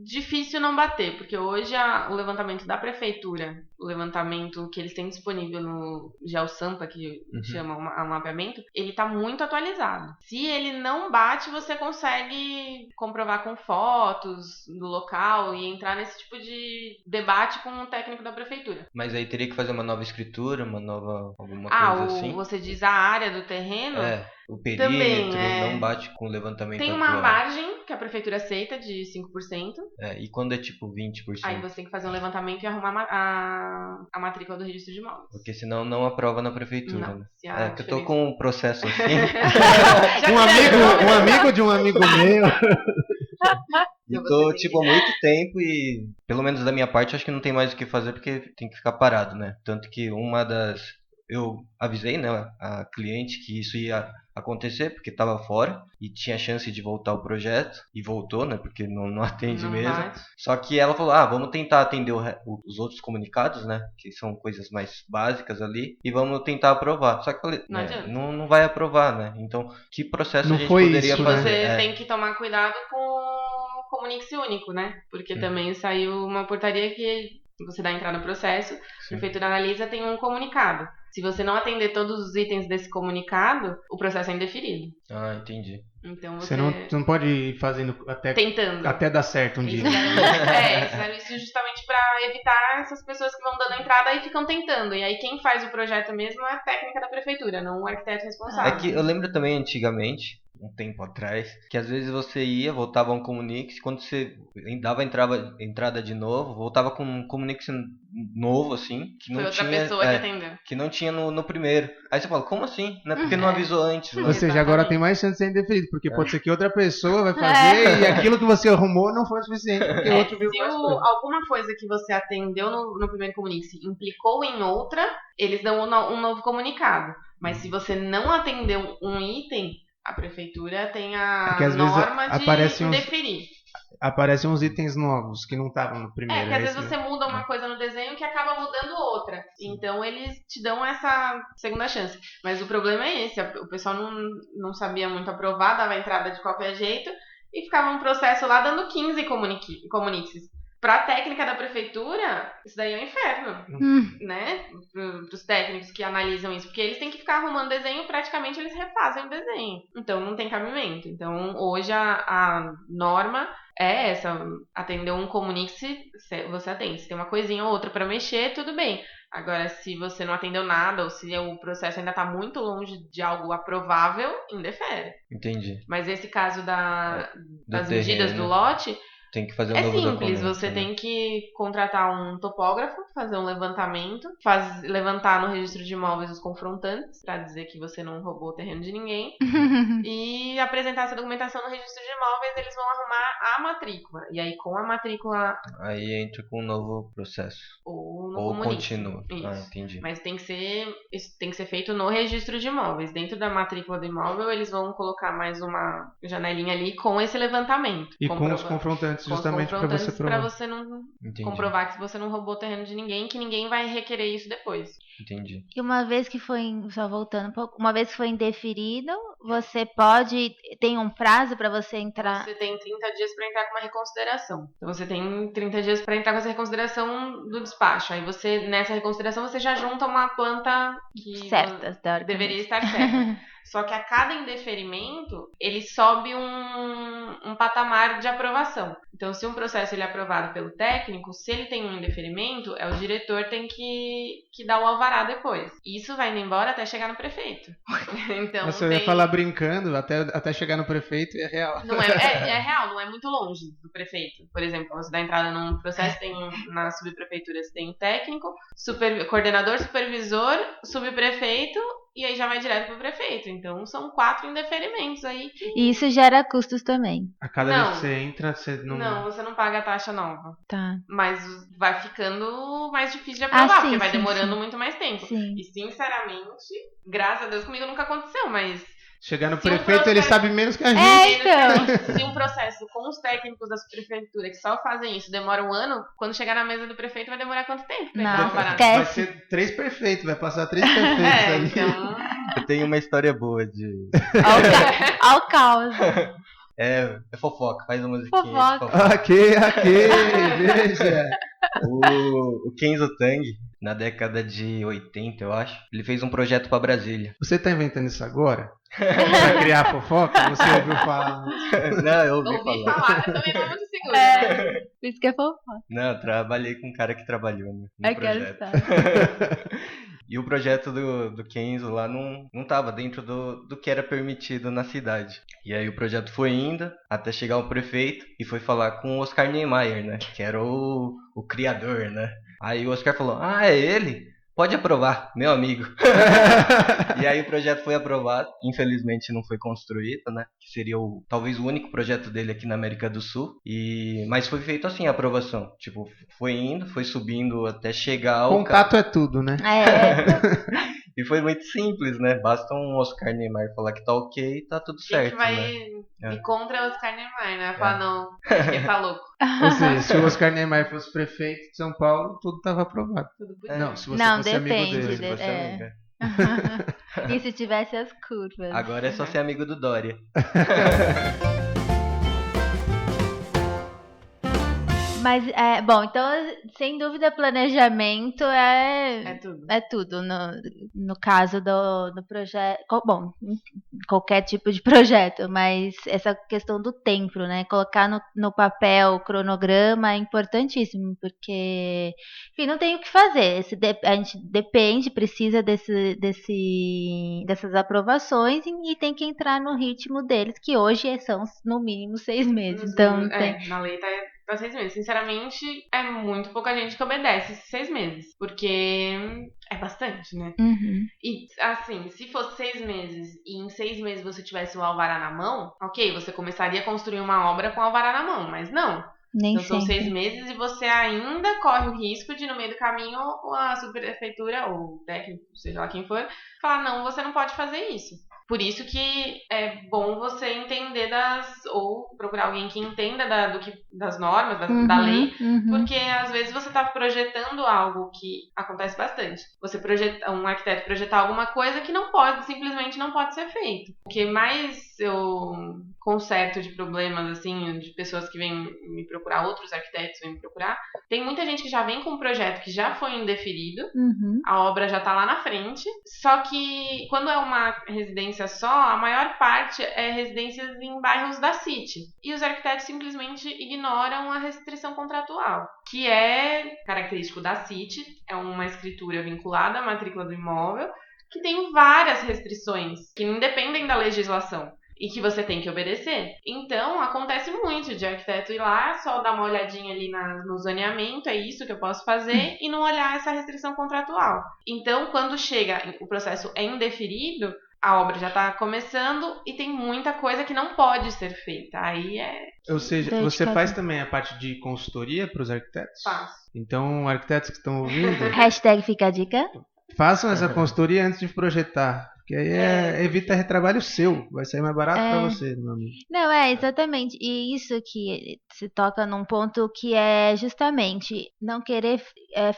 difícil não bater, porque hoje o levantamento da prefeitura, o levantamento que eles têm disponível no GeoSampa, que chama o mapeamento, ele está muito atualizado. Se ele não bate, você consegue comprovar com fotos do local e entrar nesse tipo de debate com o técnico da prefeitura. Mas aí teria que fazer uma nova escritura, alguma coisa assim? Você diz a área do terreno? O perímetro também, não bate com o levantamento Tem uma margem que a prefeitura aceita de 5%. E quando é tipo 20%? Aí você tem que fazer um levantamento e arrumar a matrícula do registro de imóveis. Porque senão não aprova na prefeitura, não, né? Que eu tô com um processo assim. um amigo de um amigo meu. E tô, há muito tempo e, pelo menos da minha parte, acho que não tem mais o que fazer porque tem que ficar parado, né? Tanto que eu avisei, né, a cliente que isso ia acontecer porque estava fora e tinha chance de voltar o projeto e voltou, né, porque não atende mesmo. Bate. Só que ela falou, vamos tentar atender os outros comunicados, né, que são coisas mais básicas ali, e vamos tentar aprovar. Só que eu falei, não vai aprovar, né, então que processo a gente poderia fazer? Você tem que tomar cuidado com o Comunique-se Único, né, porque também saiu uma portaria que você dá entrada no processo, a prefeitura analisa, tem um comunicado. Se você não atender todos os itens desse comunicado, o processo é indeferido. Entendi. Então você não pode ir fazendo até dar certo um dia. Fizeram isso justamente para evitar essas pessoas que vão dando entrada e ficam tentando. E aí quem faz o projeto mesmo é a técnica da prefeitura, não o arquiteto responsável. É que eu lembro também antigamente, um tempo atrás, que às vezes você ia, voltava um comunique, quando você dava entrada de novo, voltava com um comunique novo, assim, que não outra tinha, pessoa que atendeu. Que não tinha no primeiro. Aí você fala, como assim? Não é porque não avisou antes. Né? Ou seja, agora tem mais chance de ser indeferido, porque pode ser que outra pessoa vai fazer e aquilo que você arrumou não foi o suficiente, porque outro viu mais coisa. Alguma coisa que você atendeu no primeiro comunique se implicou em outra, eles dão um novo comunicado. Mas se você não atendeu um item, a prefeitura tem a norma de indeferir. aparecem uns itens novos que não estavam no primeiro. Porque às vezes você muda uma coisa no desenho que acaba mudando outra. Então eles te dão essa segunda chance. Mas o problema é esse, o pessoal não sabia muito aprovar, dava entrada de qualquer jeito e ficava um processo lá dando 15 comuniques. Pra técnica da prefeitura, isso daí é um inferno, né? Pros técnicos que analisam isso. Porque eles têm que ficar arrumando desenho, praticamente eles refazem o desenho. Então não tem cabimento. Então hoje a norma é essa. Atender um comunique se você atende. Se tem uma coisinha ou outra pra mexer, tudo bem. Agora, se você não atendeu nada ou se o processo ainda tá muito longe de algo aprovável, indefere. Entendi. Mas esse caso das medidas do lote... Tem que fazer um novo documento. É simples, você tem que contratar um topógrafo, fazer um levantamento, levantar no registro de imóveis os confrontantes, pra dizer que você não roubou o terreno de ninguém, e apresentar essa documentação no registro de imóveis, eles vão arrumar a matrícula. E aí com a matrícula... Aí entra com um novo processo. Ou continua. Isso. Entendi. Mas isso tem que ser feito no registro de imóveis. Dentro da matrícula do imóvel, eles vão colocar mais uma janelinha ali com esse levantamento. E com os confrontantes. Justamente para você provar. Pra você não comprovar que você não roubou o terreno de ninguém, que ninguém vai requerer isso depois. Entendi. E uma vez que foi, só voltando um pouco, uma vez que foi indeferido, você tem um prazo para você entrar? Você tem 30 dias para entrar com uma reconsideração. Então você tem 30 dias para entrar com essa reconsideração do despacho. Aí nessa reconsideração, você já junta uma planta que deveria estar certa. Só que a cada indeferimento, ele sobe um patamar de aprovação. Então, se um processo ele é aprovado pelo técnico, se ele tem um indeferimento, o diretor tem que dar o alvará depois. Isso vai indo embora até chegar no prefeito. Então, Nossa, eu ia falar brincando, até chegar no prefeito é real. Não é real, não é muito longe do prefeito. Por exemplo, você dá entrada num processo, na subprefeitura você tem o técnico, coordenador, supervisor, subprefeito, e aí já vai direto pro prefeito. Então, são 4 indeferimentos aí. E isso gera custos também. A cada vez que você entra, você não... Não, você não paga a taxa nova. Tá. Mas vai ficando mais difícil de aprovar, porque vai demorando muito mais tempo. Sim. E, sinceramente, graças a Deus, comigo nunca aconteceu, mas... Chegar no prefeito, ele sabe menos que a gente. Então. Se um processo com os técnicos da prefeitura que só fazem isso demora 1 ano, quando chegar na mesa do prefeito vai demorar quanto tempo? Não, vai ser 3 prefeitos, vai passar 3 prefeitos ali. Então... Eu tenho uma história boa de... Ao caos. É fofoca, faz uma musiquinha. Fofoca. Ok, veja. O Kenzo Tang, na década de 80, eu acho, ele fez um projeto pra Brasília. Você tá inventando isso agora? Pra criar fofoca? Você ouviu falar? Não, eu ouvi falar. Eu também não muito segura, né? Por isso que é fofoca. Não, eu trabalhei com um cara que trabalhou no projeto. E o projeto do Kenzo lá não tava dentro do que era permitido na cidade. E aí o projeto foi indo até chegar o prefeito e foi falar com o Oscar Niemeyer, né? Que era o criador, né? Aí o Oscar falou, é ele? Pode aprovar, meu amigo. E aí o projeto foi aprovado. Infelizmente não foi construído, né? Que seria talvez o único projeto dele aqui na América do Sul. Mas foi feito assim a aprovação. Tipo, foi indo, foi subindo até chegar ao... Contato é tudo, né? E foi muito simples, né? Basta um Oscar Niemeyer falar que tá ok e tá tudo certo, vai né? ir contra o Oscar Niemeyer, né? Falar, não, acho que ele tá louco. Ou seja, se o Oscar Niemeyer fosse prefeito de São Paulo, tudo tava aprovado. Não, se você fosse amigo dele. Se fosse amiga. E se tivesse as curvas? Agora é só ser amigo do Dória. Mas, bom, então, sem dúvida, planejamento é tudo. É tudo no caso do projeto. Bom, qualquer tipo de projeto, mas essa questão do tempo, né? Colocar no papel o cronograma é importantíssimo, porque, enfim, não tem o que fazer. A gente precisa dessas aprovações e tem que entrar no ritmo deles, que hoje são no mínimo 6 meses. Então, na lei tá 6 meses. Sinceramente, é muito pouca gente que obedece esses 6 meses. Porque é bastante, né? Uhum. E, assim, se fosse 6 meses e em 6 meses você tivesse o alvará na mão, ok, você começaria a construir uma obra com o alvará na mão, mas não. Nem então são sempre. 6 meses e você ainda corre o risco de, no meio do caminho, a subprefeitura ou o técnico, seja lá quem for, falar, não, você não pode fazer isso. Por isso que é bom você entender ou procurar alguém que entenda das normas, da lei, porque às vezes você está projetando algo que acontece bastante. Um arquiteto projetar alguma coisa que simplesmente não pode ser feito. O que mais eu conserto de problemas, assim, de pessoas que vêm me procurar, outros arquitetos vêm me procurar, tem muita gente que já vem com um projeto que já foi indeferido, a obra já está lá na frente, só que quando é uma residência só, a maior parte é residências em bairros da City. E os arquitetos simplesmente ignoram a restrição contratual, que é característico da City, é uma escritura vinculada à matrícula do imóvel, que tem várias restrições que independem da legislação e que você tem que obedecer. Então, acontece muito de arquiteto ir lá, só dar uma olhadinha ali no zoneamento, é isso que eu posso fazer, e não olhar essa restrição contratual. Então, quando chega, o processo é indeferido, a obra já está começando e tem muita coisa que não pode ser feita. Aí Ou seja, você faz também a parte de consultoria para os arquitetos? Faço. Então, arquitetos que estão ouvindo... Hashtag fica a dica. Façam essa consultoria antes de projetar. Que aí evita retrabalho seu. Vai sair mais barato para você, meu amigo. Não, exatamente. E isso que se toca num ponto que é justamente não querer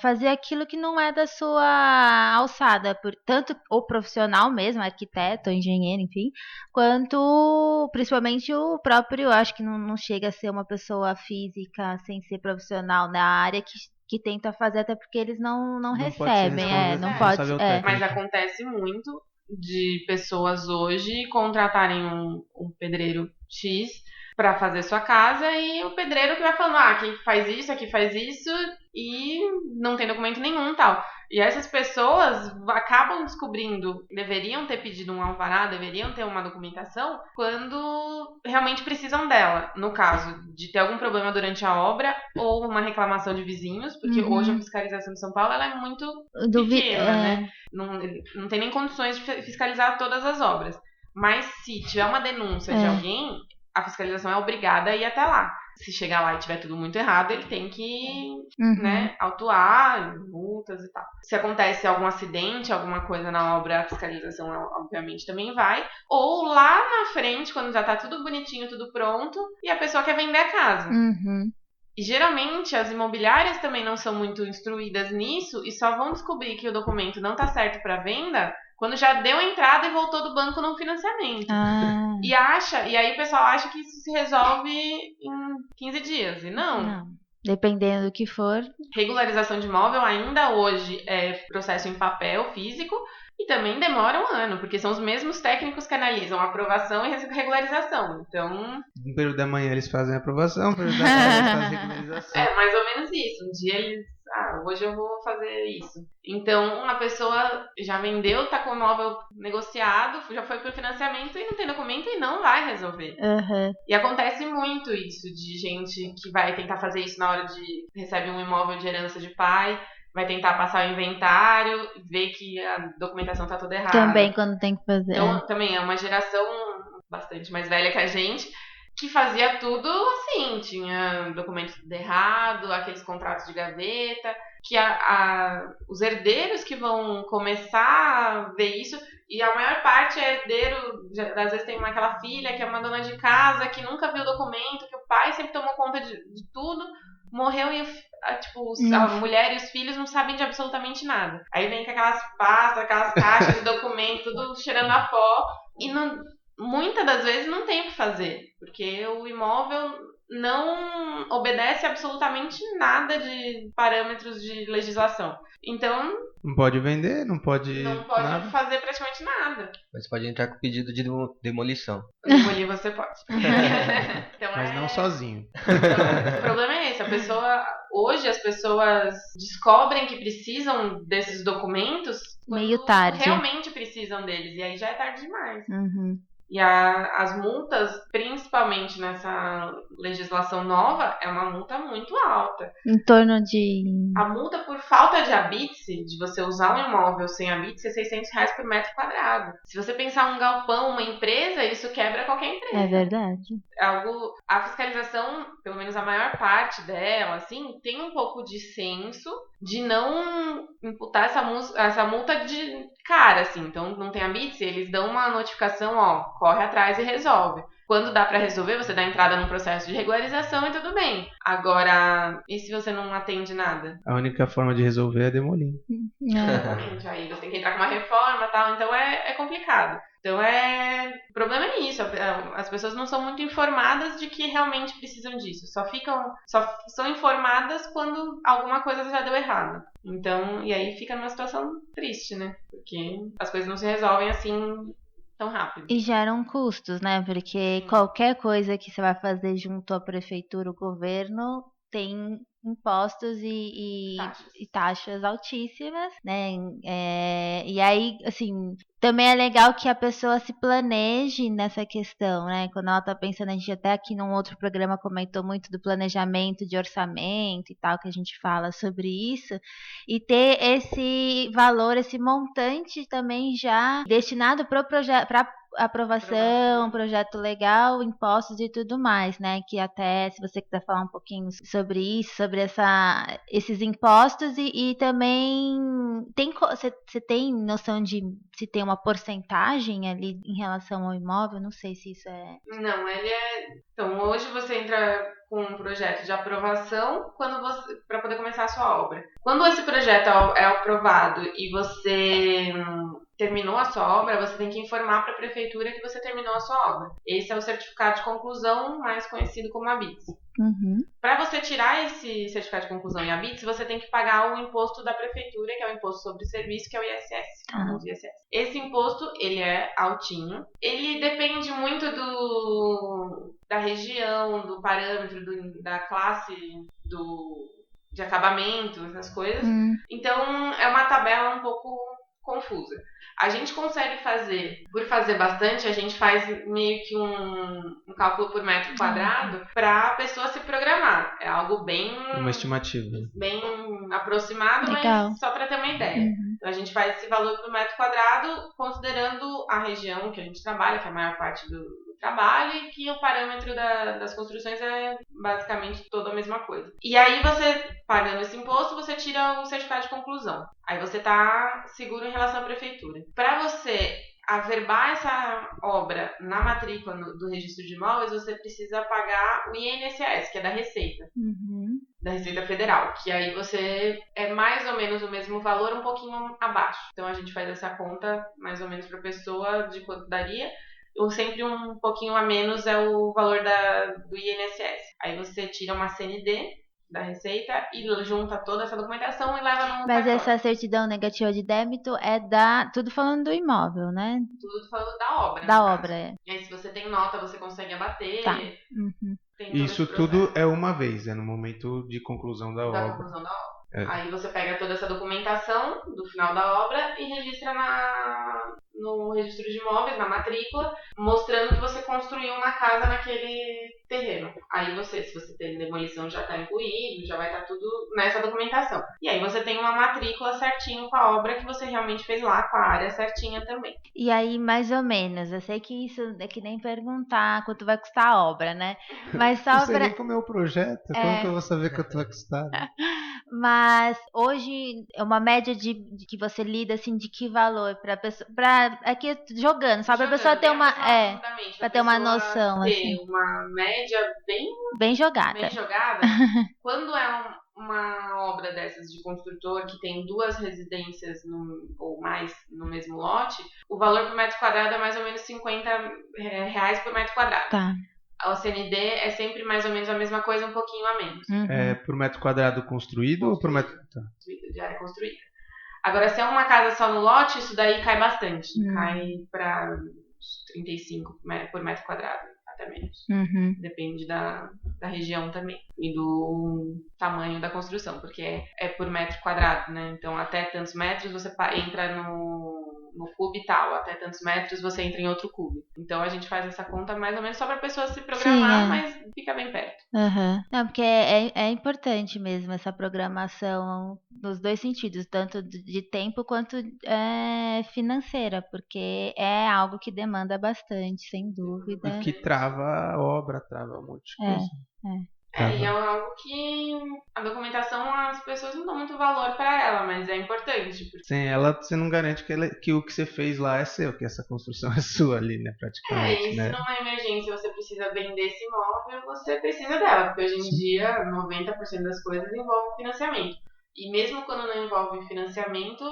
fazer aquilo que não é da sua alçada. Tanto o profissional mesmo, arquiteto, engenheiro, enfim, quanto principalmente o próprio, acho que não chega a ser uma pessoa física sem ser profissional na área que tenta fazer, até porque eles não recebem. Não pode. Mas acontece muito de pessoas hoje contratarem um pedreiro X para fazer sua casa e o pedreiro que vai falando, aqui faz isso e não tem documento nenhum e tal. E essas pessoas acabam descobrindo, deveriam ter pedido um alvará, deveriam ter uma documentação quando realmente precisam dela. No caso de ter algum problema durante a obra ou uma reclamação de vizinhos, porque hoje a fiscalização de São Paulo ela é muito pequena, né? Não tem nem condições de fiscalizar todas as obras. Mas se tiver uma denúncia de alguém, a fiscalização é obrigada a ir até lá. Se chegar lá e tiver tudo muito errado, ele tem que autuar, multas e tal. Se acontece algum acidente, alguma coisa na obra, a fiscalização obviamente também vai. Ou lá na frente, quando já tá tudo bonitinho, tudo pronto, e a pessoa quer vender a casa. E geralmente as imobiliárias também não são muito instruídas nisso e só vão descobrir que o documento não tá certo para venda quando já deu entrada e voltou do banco num financiamento. E aí o pessoal acha que isso se resolve em 15 dias. E não. Dependendo do que for. Regularização de imóvel ainda hoje é processo em papel, físico, e também demora um ano, porque são os mesmos técnicos que analisam a aprovação e regularização. Então... No período da manhã eles fazem a aprovação, no período da tarde eles fazem a regularização. É mais ou menos isso. Um dia eles... hoje eu vou fazer isso. Então, uma pessoa já vendeu, tá com o imóvel negociado, já foi pro financiamento e não tem documento e não vai resolver. E acontece muito isso, de gente que vai tentar fazer isso na hora de... recebe um imóvel de herança de pai, vai tentar passar o inventário, ver que a documentação tá toda errada. Também quando tem que fazer. Então, também é uma geração bastante mais velha que a gente, que fazia tudo assim, tinha documento tudo errado, aqueles contratos de gaveta, que os herdeiros que vão começar a ver isso, e a maior parte é herdeiro, às vezes tem aquela filha que é uma dona de casa, que nunca viu o documento, que o pai sempre tomou conta de tudo, morreu e a mulher e os filhos não sabem de absolutamente nada. Aí vem com aquelas pastas, aquelas caixas de documento, tudo cheirando a pó, e muitas das vezes não tem o que fazer, porque o imóvel não obedece absolutamente nada de parâmetros de legislação. Então... Não pode vender, não pode nada. Fazer praticamente nada. Mas pode entrar com pedido de demolição. Demolir você pode. Então, mas não sozinho. Então, o problema é esse. Hoje as pessoas descobrem que precisam desses documentos meio tarde. Realmente precisam deles. E aí já é tarde demais. E as multas, principalmente nessa legislação nova, é uma multa muito alta. Em torno de... A multa por falta de habite, de você usar um imóvel sem habite, é R$600 por metro quadrado. Se você pensar um galpão, uma empresa, isso quebra qualquer empresa. É verdade. A fiscalização, pelo menos a maior parte dela, assim, tem um pouco de senso de não imputar essa multa de cara, assim. Então, não tem a BITS, eles dão uma notificação, ó, corre atrás e resolve. Quando dá pra resolver, você dá entrada num processo de regularização e tudo bem. Agora, e se você não atende nada? A única forma de resolver é demolir. Exatamente. Aí você tem que entrar com uma reforma e tal, então é complicado. Então o problema é isso, as pessoas não são muito informadas de que realmente precisam disso. Só são informadas quando alguma coisa já deu errado. Então, e aí fica numa situação triste, né? Porque as coisas não se resolvem assim tão rápido. E geram custos, né? Porque qualquer coisa que você vai fazer junto à prefeitura, o governo, tem impostos e taxas altíssimas, né? E aí, assim, também é legal que a pessoa se planeje nessa questão, né? Quando ela tá pensando, a gente até aqui num outro programa comentou muito do planejamento de orçamento e tal, que a gente fala sobre isso, e ter esse valor, esse montante também já destinado para o projeto, para aprovação, projeto legal, impostos e tudo mais, né? Que até, se você quiser falar um pouquinho sobre isso, sobre esses impostos e também você tem noção de se tem uma porcentagem ali em relação ao imóvel? Não sei se isso é... Não, Então, hoje você entra com um projeto de aprovação para poder começar a sua obra. Quando esse projeto é aprovado e você terminou a sua obra, você tem que informar para a prefeitura que você terminou a sua obra. Esse é o certificado de conclusão, mais conhecido como ABITS. Para você tirar esse certificado de conclusão em ABITS, você tem que pagar o imposto da prefeitura, que é o imposto sobre serviço, que é o ISS. Esse imposto, ele é altinho. Ele depende muito da região, do parâmetro, da classe, de acabamento, essas coisas. Então, é uma tabela um pouco confusa. A gente consegue por fazer bastante, a gente faz meio que um cálculo por metro quadrado para a pessoa se programar. É algo bem... Uma estimativa. Bem aproximado, Legal. Mas só para ter uma ideia. Então, a gente faz esse valor por metro quadrado, considerando a região que a gente trabalha, que é a maior parte do trabalho, e que o parâmetro das construções é basicamente toda a mesma coisa. E aí você, pagando esse imposto, você tira o certificado de conclusão. Aí você está seguro em relação à prefeitura. Para você averbar essa obra na matrícula do registro de imóveis, você precisa pagar o INSS, que é da Receita. Da Receita Federal, que aí você é mais ou menos o mesmo valor, um pouquinho abaixo. Então a gente faz essa conta mais ou menos para a pessoa de quanto daria. Ou sempre um pouquinho a menos é o valor do INSS. Aí você tira uma CND da Receita e junta toda essa documentação e leva no Mas cartório. essa certidão negativa de débito é tudo falando do imóvel, né? Tudo falando da obra. Da obra, é. E aí se você tem nota, você consegue abater. Tá. Isso tudo é uma vez, no momento de conclusão da obra. Conclusão da obra. Aí você pega toda essa documentação do final da obra e registra no registro de imóveis, na matrícula, mostrando que você construiu uma casa naquele terreno. Aí se você tem demolição, já está incluído, já vai estar tudo nessa documentação. E aí você tem uma matrícula certinho com a obra que você realmente fez lá, com a área certinha também. E aí, mais ou menos, eu sei que isso é que nem perguntar quanto vai custar a obra, né? Mas só Não sei nem como é o projeto, como que eu vou saber quanto vai custar? Mas hoje é uma média de que você lida assim de que valor para pessoa, aqui jogando, só para a pessoa ter uma para ter uma noção ter assim. Uma média bem jogada. Quando é uma obra dessas de construtor que tem duas residências ou mais no mesmo lote, o valor por metro quadrado é mais ou menos R$50 por metro quadrado. Tá. A CND é sempre mais ou menos a mesma coisa, um pouquinho a menos. É por metro quadrado construído ou por metro... De área construída. Agora, se é uma casa só no lote, isso daí cai bastante. Cai para 35 por metro quadrado, até menos. Depende da região também. E do tamanho da construção, porque é por metro quadrado, né? Então, até tantos metros você entra no cubo e tal, até tantos metros você entra em outro cubo. Então a gente faz essa conta mais ou menos só para a pessoa se programar, mas fica bem perto. Não, porque é importante mesmo essa programação nos dois sentidos, tanto de tempo quanto financeira, porque é algo que demanda bastante, sem dúvida. E que trava a obra, trava um monte de coisa. E é algo que a documentação as pessoas não dão muito valor para ela, mas é importante. Porque... Sem ela, você não garante que o que você fez lá é seu, que essa construção é sua ali, né, praticamente. E né? se numa emergência você precisa vender esse imóvel, você precisa dela, porque hoje em dia 90% das coisas envolvem financiamento. E mesmo quando não envolve financiamento,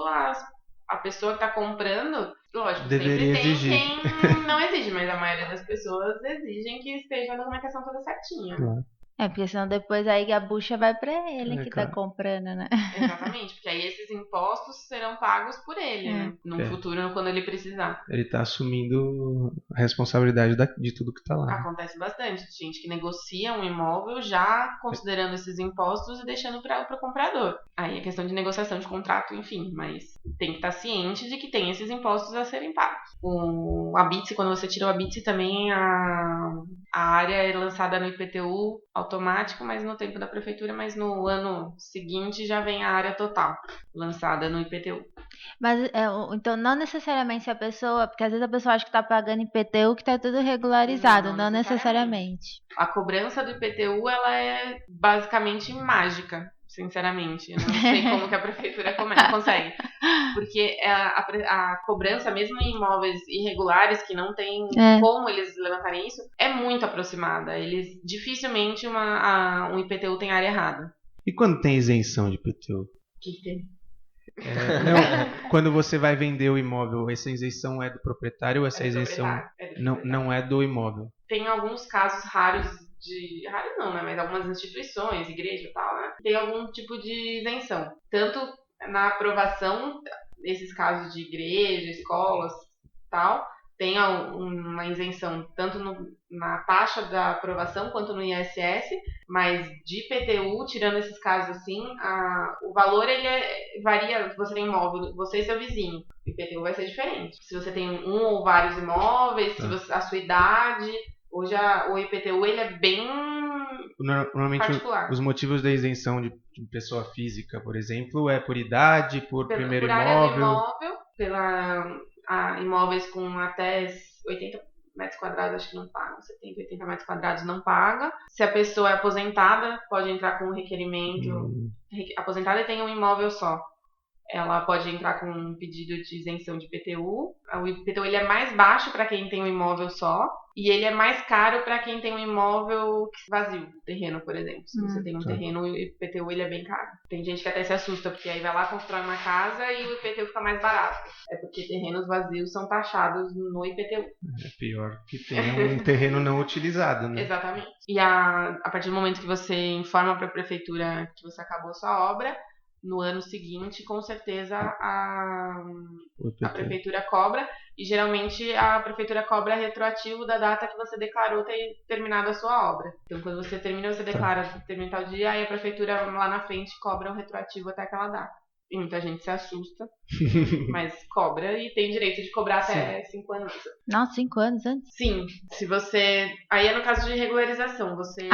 a pessoa que está comprando, lógico, Deveria sempre tem exigir. quem não exige, mas a maioria das pessoas exigem que esteja a documentação toda certinha. Claro. Porque senão depois aí a bucha vai pra ele que claro. tá comprando, né? Exatamente, porque aí esses impostos serão pagos por ele, né? No futuro, quando ele precisar. Ele tá assumindo a responsabilidade de tudo que tá lá. Acontece bastante, gente que negocia um imóvel já considerando esses impostos e deixando para o comprador. Aí é questão de negociação de contrato, enfim, mas tem que estar ciente de que tem esses impostos a serem pagos. O Habite, quando você tira o Habite, também a área é lançada no IPTU automático, mas no tempo da prefeitura, mas no ano seguinte já vem a área total lançada no IPTU. Mas então não necessariamente a pessoa, porque às vezes a pessoa acha que tá pagando IPTU que tá tudo regularizado, não necessariamente. A cobrança do IPTU ela é basicamente mágica, sinceramente. Eu não sei como que a prefeitura consegue. Porque a cobrança, mesmo em imóveis irregulares, que não tem como eles levantarem isso, é muito aproximada. Eles dificilmente um IPTU tem área errada. E quando tem isenção de IPTU? O que tem? Quando você vai vender o imóvel, essa isenção é do proprietário ou essa isenção não é do imóvel? Tem alguns casos raros raros não, né? Mas algumas instituições, igreja e tal, né? Tem algum tipo de isenção. Tanto na aprovação, esses casos de igreja, escolas e tal, tem uma isenção tanto na taxa da aprovação quanto no ISS, mas de IPTU, tirando esses casos assim, o valor ele varia. Se você tem imóvel, você e seu vizinho, o IPTU vai ser diferente. Se você tem um ou vários imóveis, a sua idade, hoje o IPTU ele é bem normalmente particular. Os motivos da isenção de pessoa física, por exemplo, é por idade, por primeiro por imóvel. Área do imóvel, imóveis com até 80 metros quadrados, acho que não pagam. 70, 80 metros quadrados não paga. Se a pessoa é aposentada, pode entrar com um requerimento. Aposentada e tem um imóvel só. Ela pode entrar com um pedido de isenção de IPTU. O IPTU ele é mais baixo para quem tem um imóvel só e ele é mais caro para quem tem um imóvel vazio, terreno, por exemplo. Se você tem um terreno, o IPTU ele é bem caro. Tem gente que até se assusta, porque aí vai lá, constrói uma casa e o IPTU fica mais barato. É porque terrenos vazios são taxados no IPTU. É pior que tem um terreno não utilizado, né? Exatamente. E a partir do momento que você informa para a prefeitura que você acabou a sua obra, no ano seguinte, com certeza a prefeitura cobra, e geralmente a prefeitura cobra retroativo da data que você declarou ter terminado a sua obra. Então, quando você termina, você declara termina tal dia, aí a prefeitura lá na frente cobra o retroativo até aquela data. E muita gente se assusta, mas cobra e tem direito de cobrar até 5 anos. Não, 5 anos antes? Sim, se você... Aí é no caso de regularização, você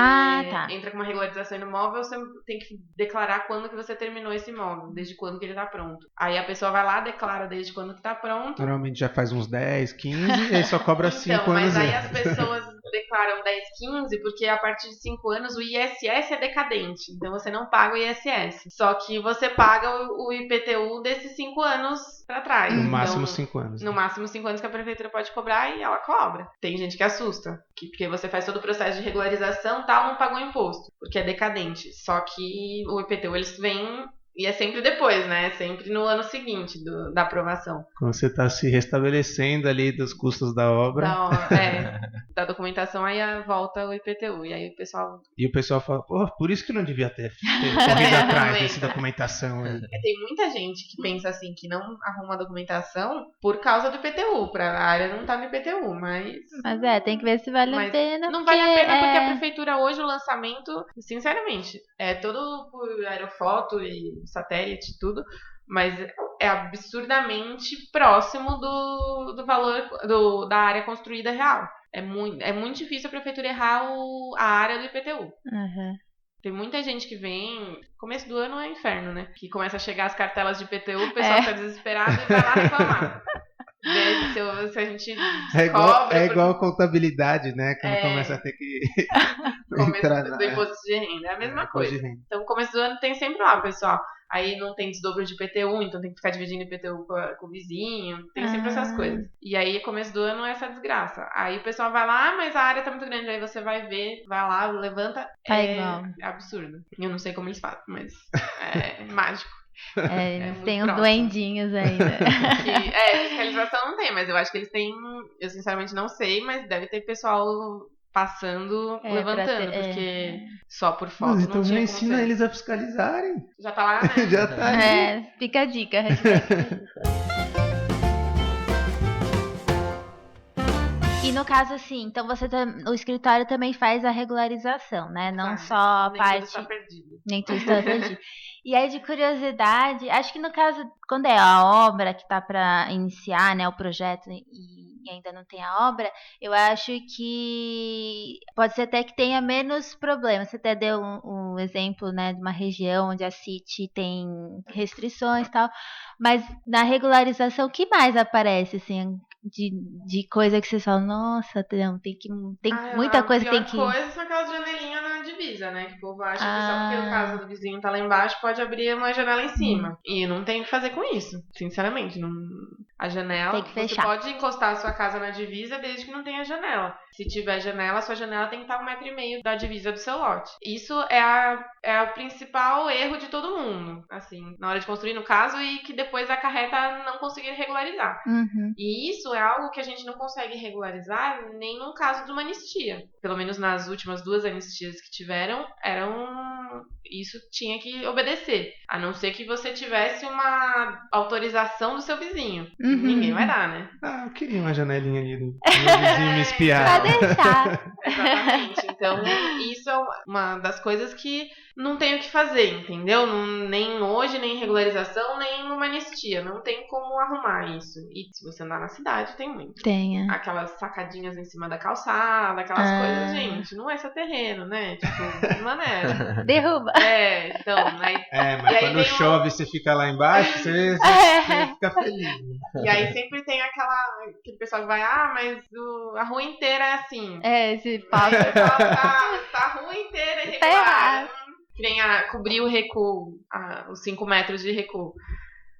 entra com uma regularização no imóvel, você tem que declarar quando que você terminou esse imóvel, desde quando que ele tá pronto. Aí a pessoa vai lá, declara desde quando que tá pronto. Normalmente já faz uns 10, 15 e aí só cobra 5 anos mas aí antes. as pessoas declaram 10, 15 porque a partir de 5 anos o ISS é decadente, então você não paga o ISS. Só que você paga o IPTU desses 5 anos pra trás. No máximo 5 anos. No máximo 5 anos que a prefeitura pode cobrar e ela cobra. Tem gente que assusta, porque você faz todo o processo de regularização, tal, não pagou imposto, porque é decadente. Só que o IPTU eles vêm e é sempre depois, né? Sempre no ano seguinte da aprovação. Quando você está se restabelecendo ali dos custos da obra. Da documentação, aí volta o IPTU. E aí o pessoal... E o pessoal fala, pô, por isso que não devia ter corrido atrás dessa documentação. Tem muita gente que pensa assim, que não arruma a documentação por causa do IPTU. A área não tá no IPTU, mas... Mas tem que ver se vale a pena. Não vale a pena porque a prefeitura hoje, o lançamento, sinceramente, é todo por aerofoto e satélite e tudo, mas é absurdamente próximo do valor da área construída real. É muito difícil a prefeitura errar a área do IPTU. Uhum. Tem muita gente que vem... Começo do ano é inferno, né? Que começa a chegar as cartelas de IPTU, o pessoal fica desesperado e vai lá reclamar. ver se a gente É igual contabilidade, né? Quando começa a ter que entrar do imposto de renda. É a mesma coisa. Então, no começo do ano tem sempre lá, pessoal. Aí não tem desdobro de IPTU, então tem que ficar dividindo IPTU com o vizinho. Tem sempre essas coisas. E aí, começo do ano é essa desgraça. Aí o pessoal vai lá, mas a área tá muito grande. Aí você vai ver, vai lá, levanta. Igual. É absurdo. Eu não sei como eles fazem, mas é mágico. Tem uns duendinhos ainda. Fiscalização não tem, mas eu acho que eles têm. Eu sinceramente não sei, mas deve ter pessoal passando, levantando, porque só por foto mas não então tinha já ensina eles a fiscalizarem. Já tá lá, né? Já tá ali. Fica a dica. E no caso, assim, então o escritório também faz a regularização, né? Não só a parte... Tudo está perdido. Nem tudo está perdido. E aí, de curiosidade, acho que no caso, quando é a obra que tá para iniciar, né, o projeto e ainda não tem a obra, eu acho que pode ser até que tenha menos problemas. Você até deu um exemplo, né, de uma região onde a CIT tem restrições e tal, mas na regularização, o que mais aparece, assim, de coisa que vocês falam, nossa, tem muita coisa que tem que... A pior coisa são aquelas janelinhas na divisa, né? Que o povo acha que só porque o caso do vizinho tá lá embaixo pode abrir uma janela em cima. E não tem o que fazer com isso, sinceramente. Não... A janela, tem que fechar. Você pode encostar a sua casa na divisa desde que não tenha janela. Se tiver janela, a sua janela tem que estar 1,5 metro da divisa do seu lote. Isso é o principal erro de todo mundo, assim, na hora de construir, no caso, e que depois acarreta não conseguir regularizar. E isso é algo que a gente não consegue regularizar nem no caso de uma anistia. Pelo menos nas últimas 2 anistias que tiveram, isso tinha que obedecer. A não ser que você tivesse uma autorização do seu vizinho. Ninguém vai dar, né? Eu queria uma janelinha ali do meu vizinho me espiar. Pra deixar. Exatamente. Então, isso é uma das coisas que não tem o que fazer, entendeu? Nem hoje, nem regularização, nem numa anistia. Não tem como arrumar isso. E se você andar na cidade, tem muito. Tem. Aquelas sacadinhas em cima da calçada, aquelas coisas. Gente, não é seu terreno, né? Tipo, maneira. Derruba. Então... Aí, mas quando chove você fica lá embaixo, você fica feliz. E aí sempre tem aquele pessoal que vai, mas a rua inteira é assim. Esse papo. Tá a rua inteira irregular. Que nem cobrir o recuo, os 5 metros de recuo.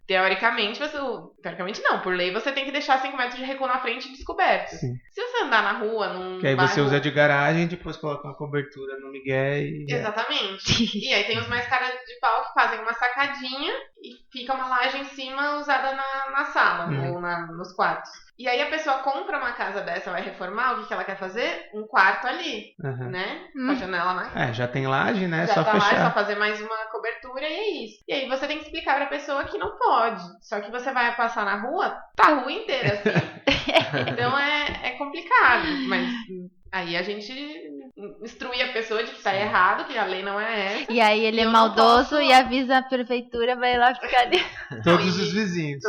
Teoricamente não, por lei você tem que deixar 5 metros de recuo na frente descoberto. Sim. Se você andar na rua, num que aí bairro... você usa de garagem, depois coloca uma cobertura no migué e... Exatamente. E aí tem os mais caras de pau que fazem uma sacadinha e fica uma laje em cima usada na sala, ou nos quartos. E aí a pessoa compra uma casa dessa, vai reformar, o que ela quer fazer? Um quarto ali, né? Com a janela na... já tem laje, né? Já só tá fechar. lá, é só fazer mais uma cobertura e é isso. E aí você tem que explicar pra pessoa que não pode. Só que você vai passar na rua, tá a rua inteira assim. Então é complicado, mas... Aí a gente instrui a pessoa de que tá errado, que a lei não é essa. E aí ele é maldoso e avisa a prefeitura, vai lá ficar ali. Todos os vizinhos.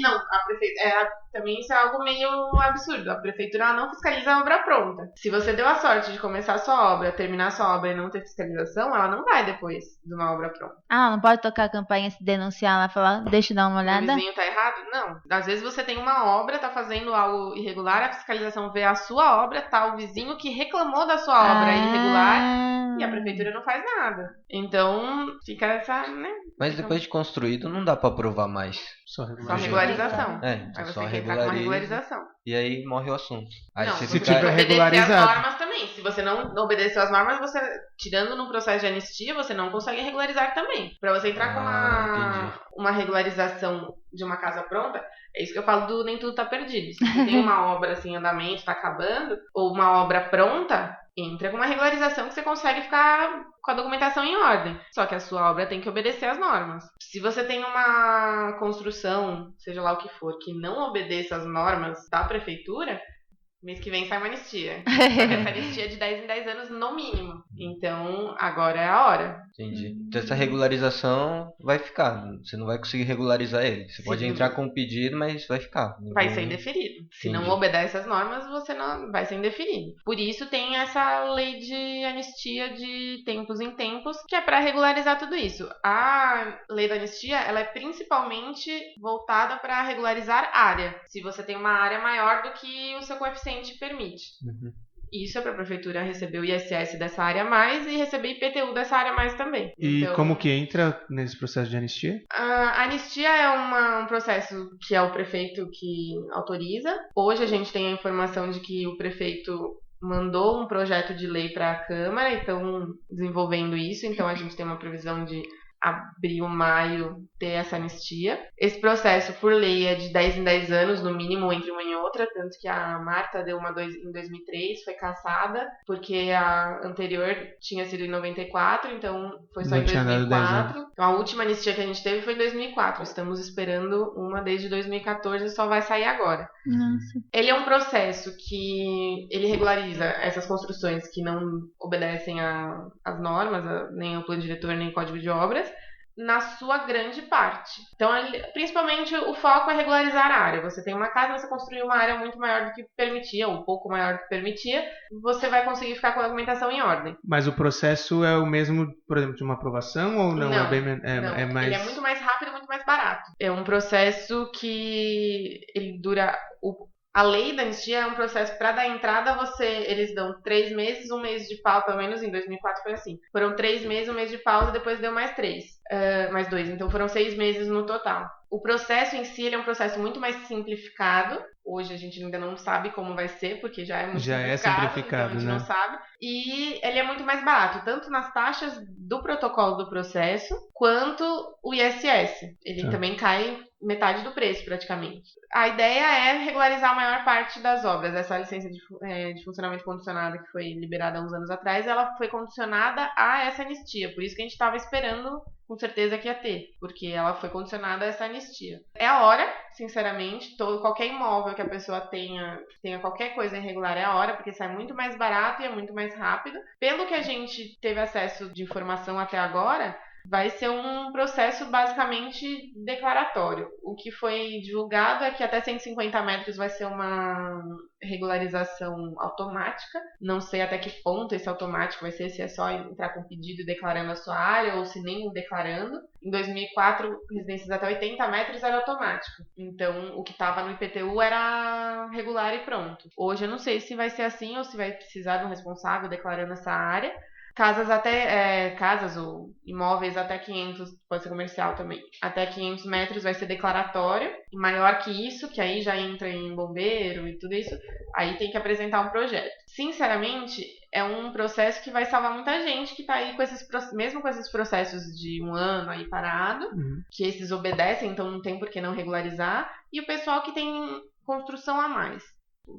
Não, a prefeitura... também isso é algo meio absurdo. A prefeitura ela não fiscaliza a obra pronta. Se você deu a sorte de começar a sua obra, terminar a sua obra e não ter fiscalização, ela não vai depois de uma obra pronta. Não pode tocar a campainha, se denunciar lá, falar, deixa eu dar uma olhada? O vizinho tá errado? Não. Às vezes você tem uma obra, tá fazendo algo irregular, a fiscalização vê a sua obra, tá o vizinho que reclamou da sua obra irregular e a prefeitura não faz nada. Então, fica essa, né? Mas depois de construído, não dá pra aprovar mais. Só regularização. Então aí só você tem uma regularização. E aí morre o assunto. Aí você se tiver tiver regularizado. As normas também. Se você não obedeceu as normas, você, tirando no processo de anistia, você não consegue regularizar também. Pra você entrar com uma regularização de uma casa pronta, é isso que eu falo do nem tudo tá perdido. Se você tem uma obra assim em andamento, tá acabando, ou uma obra pronta, entra com uma regularização que você consegue ficar com a documentação em ordem. Só que a sua obra tem que obedecer às normas. Se você tem uma construção, seja lá o que for, que não obedeça às normas da prefeitura, mês que vem sai uma anistia. Essa anistia é de 10 em 10 anos no mínimo. Então, agora é a hora. Entendi. Então essa regularização vai ficar. Você não vai conseguir regularizar ele. Você pode entrar com um pedido, mas vai ficar. Vai ser indeferido. Se não obedece às normas, você não vai ser indeferido. Por isso tem essa lei de anistia de tempos em tempos, que é para regularizar tudo isso. A lei da anistia, ela é principalmente voltada para regularizar área. Se você tem uma área maior do que o seu coeficiente permite. Isso é para a prefeitura receber o ISS dessa área a mais e receber IPTU dessa área a mais também. E então, como que entra nesse processo de anistia? A anistia é um processo que é o prefeito que autoriza. Hoje a gente tem a informação de que o prefeito mandou um projeto de lei para a Câmara e estão desenvolvendo isso. Então a gente tem uma previsão de abril, maio, ter essa anistia. Esse processo, por lei, é de 10 em 10 anos, no mínimo, entre uma e outra, tanto que a Marta deu uma em 2003, foi cassada, porque a anterior tinha sido em 94, então foi só em 2004. Então a última anistia que a gente teve foi em 2004, estamos esperando uma desde 2014, só vai sair agora. Nossa. Ele é um processo que ele regulariza essas construções que não obedecem às normas, nem ao plano diretor, nem ao código de obras, na sua grande parte. Então, principalmente, o foco é regularizar a área. Você tem uma casa, você construiu uma área muito maior do que permitia, ou um pouco maior do que permitia, você vai conseguir ficar com a documentação em ordem. Mas o processo é o mesmo, por exemplo, de uma aprovação ou não? Não, é bem, não. É mais... Ele é muito mais rápido e muito mais barato. É um processo que ele dura... A lei da anistia é um processo para dar entrada, eles dão 3 meses, 1 mês de pausa, pelo menos em 2004 foi assim. Foram 3 meses, 1 mês de pausa, depois deu mais 2, então foram 6 meses no total. O processo em si ele é um processo muito mais simplificado. Hoje a gente ainda não sabe como vai ser, porque já é muito simplificado, então a gente não sabe. E ele é muito mais barato, tanto nas taxas do protocolo do processo, quanto o ISS. Ele também cai metade do preço, praticamente. A ideia é regularizar a maior parte das obras. Essa licença de funcionamento condicionada que foi liberada há uns anos atrás, ela foi condicionada a essa anistia. Por isso que a gente estava esperando, com certeza, que ia ter. Porque ela foi condicionada a essa anistia. É a hora, sinceramente. Qualquer imóvel que a pessoa tenha qualquer coisa irregular é a hora, porque sai muito mais barato e é muito mais rápido. Pelo que a gente teve acesso de informação até agora, vai ser um processo basicamente declaratório. O que foi divulgado é que até 150 metros vai ser uma regularização automática. Não sei até que ponto esse automático vai ser, se é só entrar com pedido e declarando a sua área ou se nem declarando. Em 2004, residências até 80 metros era automático. Então, o que estava no IPTU era regular e pronto. Hoje eu não sei se vai ser assim ou se vai precisar de um responsável declarando essa área. Casas ou imóveis até 500, pode ser comercial também, até 500 metros vai ser declaratório. Maior que isso, que aí já entra em bombeiro e tudo isso, aí tem que apresentar um projeto. Sinceramente, é um processo que vai salvar muita gente que está aí mesmo com esses processos de 1 ano aí parado, que esses obedecem, então não tem por que não regularizar, e o pessoal que tem construção a mais.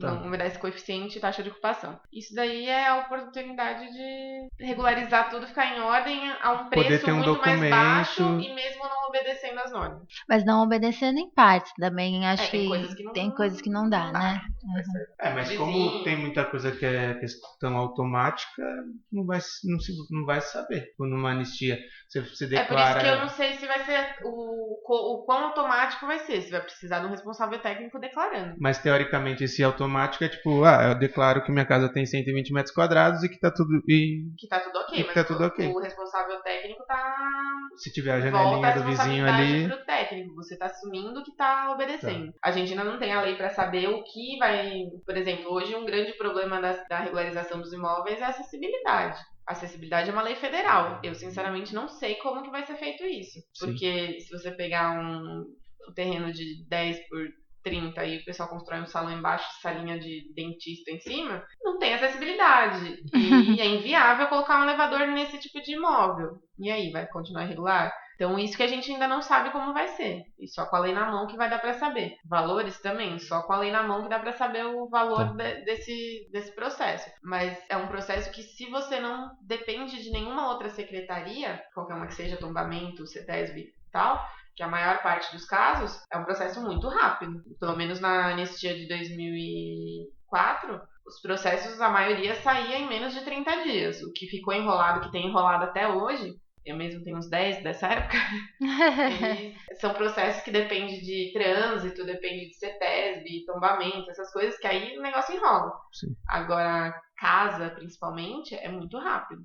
Não obedece coeficiente e taxa de ocupação. Isso daí é a oportunidade de regularizar tudo, ficar em ordem a um preço muito mais baixo e mesmo não obedecendo as normas. Mas não obedecendo em partes também, acho que tem coisas que não dá, né? Mas como tem muita coisa que é questão automática, não vai saber. Numa anistia, você declara... É por isso que eu não sei se vai ser o quão automático vai ser, se vai precisar de um responsável técnico declarando. Mas teoricamente esse automático é tipo, eu declaro que minha casa tem 120 metros quadrados e que tá tudo... Que tá tudo ok, mas o responsável técnico tá... Se tiver a janelinha do vizinho ali... Pro técnico, você tá assumindo que tá obedecendo. A gente ainda não tem a lei para saber o que vai... Por exemplo, hoje um grande problema da regularização dos imóveis é a acessibilidade. A acessibilidade é uma lei federal. Eu, sinceramente, não sei como que vai ser feito isso. Porque se você pegar um terreno de 10 por 30 e o pessoal constrói um salão embaixo, salinha de dentista em cima, não tem acessibilidade. E é inviável colocar um elevador nesse tipo de imóvel. E aí, vai continuar irregular? Então, isso que a gente ainda não sabe como vai ser. E só com a lei na mão que vai dar para saber. Valores também, só com a lei na mão que dá para saber o valor desse processo. Mas é um processo que, se você não depende de nenhuma outra secretaria, qualquer uma que seja, tombamento, CETESB e tal, que a maior parte dos casos, é um processo muito rápido. Pelo menos na anistia de 2004, os processos, a maioria saía em menos de 30 dias. O que ficou enrolado, que tem enrolado até hoje, eu mesmo tenho uns 10 dessa época, são processos que dependem de trânsito, depende de CETESB, tombamento, essas coisas, que aí o negócio enrola. Sim. Agora, casa, principalmente, é muito rápido.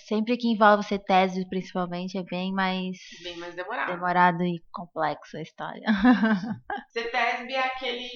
Sempre que envolve CETESB, principalmente, é bem mais demorado e complexo a história. CETESB é aquele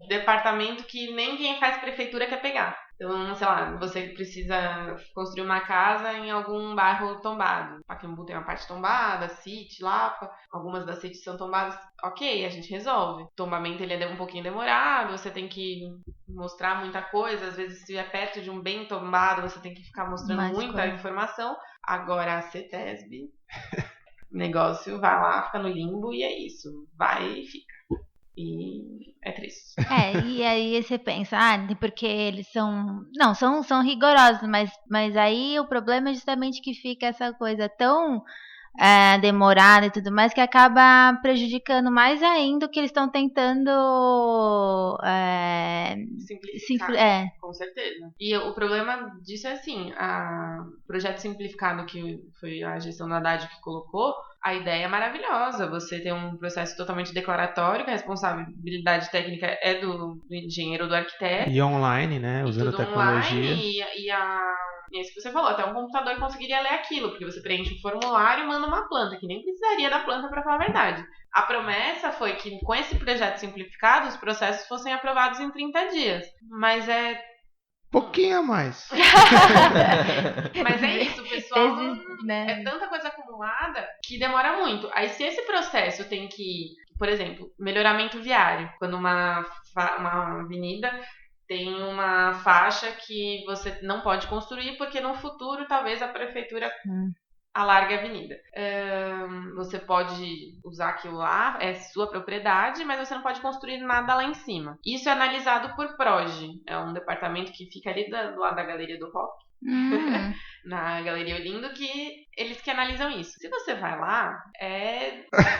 departamento que nem quem faz prefeitura quer pegar. Então, sei lá, você precisa construir uma casa em algum bairro tombado. Pacaembu tem uma parte tombada, City, Lapa, algumas das Cities são tombadas. Ok, a gente resolve. O tombamento ele é um pouquinho demorado, você tem que mostrar muita coisa. Às vezes, se é perto de um bem tombado, você tem que ficar mostrando muita informação. Agora, a CETESB, o negócio vai lá, fica no limbo e é isso. Vai e fica. E é triste. E aí você pensa, porque eles são rigorosos, mas aí o problema é justamente que fica essa coisa tão demorada e tudo mais, que acaba prejudicando mais ainda o que eles estão tentando simplificar. Com certeza. E o problema disso é assim, o projeto simplificado que foi a gestão da Haddad que colocou, a ideia é maravilhosa. Você tem um processo totalmente declaratório, que a responsabilidade técnica é do engenheiro ou do arquiteto. E online, né? Usando tecnologia. Online, e é isso que você falou, até um computador conseguiria ler aquilo, porque você preenche um formulário e manda uma planta, que nem precisaria da planta para falar a verdade. A promessa foi que com esse projeto simplificado, os processos fossem aprovados em 30 dias. Mas pouquinho a mais. Mas é isso, pessoal. É tanta coisa acumulada que demora muito. Aí se esse processo tem que, por exemplo, melhoramento viário, quando uma avenida tem uma faixa que você não pode construir porque no futuro talvez a prefeitura alargue a avenida. Você pode usar aquilo lá, é sua propriedade, mas você não pode construir nada lá em cima. Isso é analisado por PROGE, é um departamento que fica ali do lado da Galeria do Rock, na Galeria Olindo, que eles que analisam isso. Se você vai lá,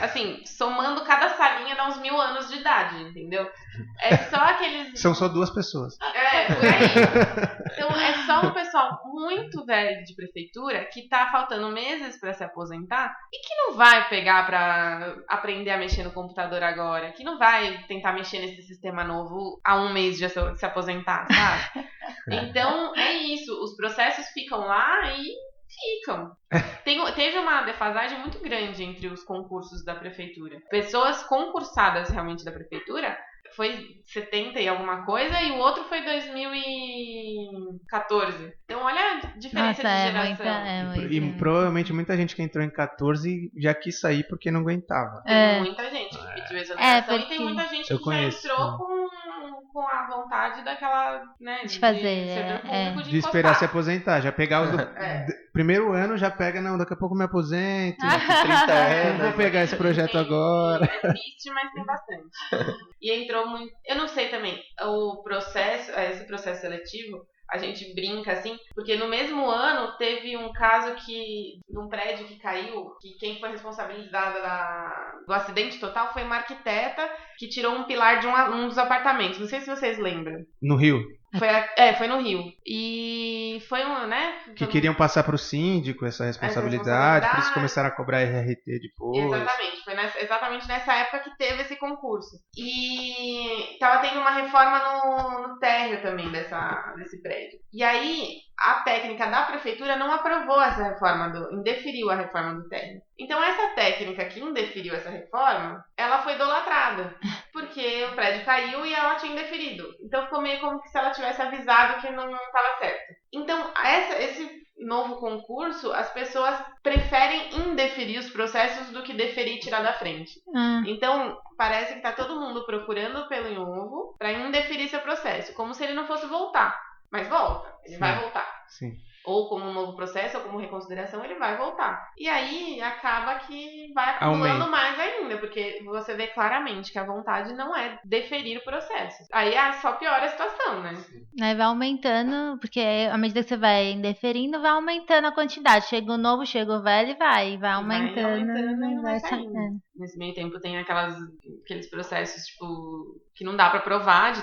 assim, somando cada salinha dá uns 1000 anos de idade, entendeu? É só aqueles... São só 2 pessoas. Por aí. Então, é só um pessoal muito velho de prefeitura que tá faltando meses pra se aposentar e que não vai pegar pra aprender a mexer no computador agora, que não vai tentar mexer nesse sistema novo há um mês de se aposentar, sabe? Então, é isso. Os processos ficam lá e ficam. Teve uma defasagem muito grande entre os concursos da prefeitura. Pessoas concursadas realmente da prefeitura foi 70 e alguma coisa, e o outro foi 2014. Então, olha a diferença de geração. E provavelmente muita gente que entrou em 14 já quis sair porque não aguentava. Tem muita gente que pediu exoneração e tem muita gente que já entrou com a vontade daquela, né, de fazer, servidor público de esperar se aposentar, já pegar os do primeiro ano, já pega, não, daqui a pouco me aposento, 30 anos, não vou pegar esse projeto agora. É triste, mas tem bastante. E entrou muito, eu não sei também, esse processo seletivo, a gente brinca assim, porque no mesmo ano teve um caso de um prédio que caiu, que quem foi responsabilizada do acidente total foi uma arquiteta que tirou um pilar de um dos apartamentos. Não sei se vocês lembram. No Rio? Foi no Rio. E foi que queriam passar para o síndico essa responsabilidade, por isso começaram a cobrar RRT depois. Exatamente, foi exatamente nessa época que teve esse concurso. E tava tendo uma reforma no térreo também desse prédio. E aí, a técnica da prefeitura não aprovou essa reforma, indeferiu a reforma do térreo. Então, essa técnica que indeferiu essa reforma, ela foi idolatrada, porque o prédio caiu e ela tinha indeferido. Então, ficou meio como que se ela tivesse avisado que não estava certo. Então, esse novo concurso, as pessoas preferem indeferir os processos do que deferir e tirar da frente. Então, parece que tá todo mundo procurando pelo em ovo para indeferir seu processo, como se ele não fosse voltar. Mas volta, ele vai voltar. Sim. Ou como um novo processo, ou como reconsideração, ele vai voltar. E aí acaba que vai acumulando mais ainda, porque você vê claramente que a vontade não é deferir o processo. Aí só piora a situação, né? Aí vai aumentando, porque à medida que você vai indeferindo, vai aumentando a quantidade. Chega o novo, chega o velho e vai aumentando. E vai saindo. Nesse meio tempo tem aqueles processos, tipo, que não dá pra provar,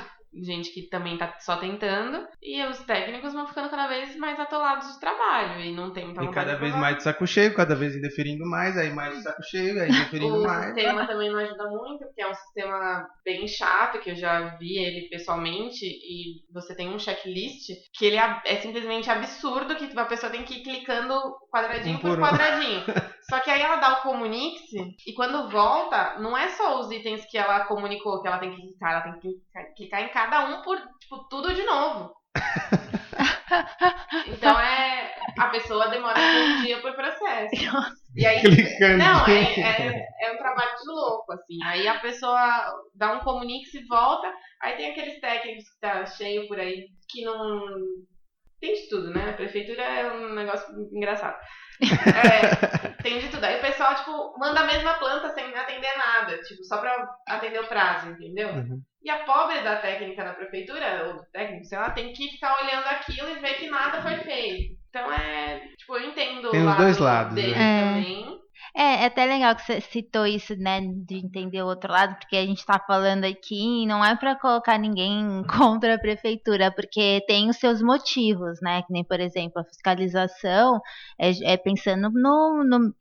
gente que também tá só tentando, e os técnicos vão ficando cada vez mais atolados de trabalho, e não tem muita E vontade cada de vez provar. mais de saco cheio, cada vez indeferindo mais, aí mais de saco cheio, aí indeferindo O mais. sistema também não ajuda muito, porque é um sistema bem chato, que eu já vi ele pessoalmente, e você tem um checklist que ele é simplesmente absurdo, que a pessoa tem que ir clicando quadradinho por quadradinho. Só que aí ela dá o comunique-se, e quando volta, não é só os itens que ela comunicou que ela tem que clicar, ela tem que clicar em cada um por, tipo, tudo de novo. Então a pessoa demora um dia por processo. E aí, Clicando. não, é um trabalho de louco, assim. Aí a pessoa dá um comunique, se volta, aí tem aqueles técnicos que tá cheio por aí, que não... Tem de tudo, né? A prefeitura é um negócio engraçado. Tem de tudo. Aí o pessoal, tipo, manda a mesma planta sem atender nada, tipo, só pra atender o prazo, entendeu? Uhum. E a pobre da técnica da prefeitura, ou do técnico, sei lá, tem que ficar olhando aquilo e ver que nada foi feito. Então tipo, eu entendo Tem o os lado dois lados, dele né? também. É até legal que você citou isso, né, de entender o outro lado, porque a gente tá falando aqui, não é para colocar ninguém contra a prefeitura, porque tem os seus motivos, né, que nem, por exemplo, a fiscalização é pensando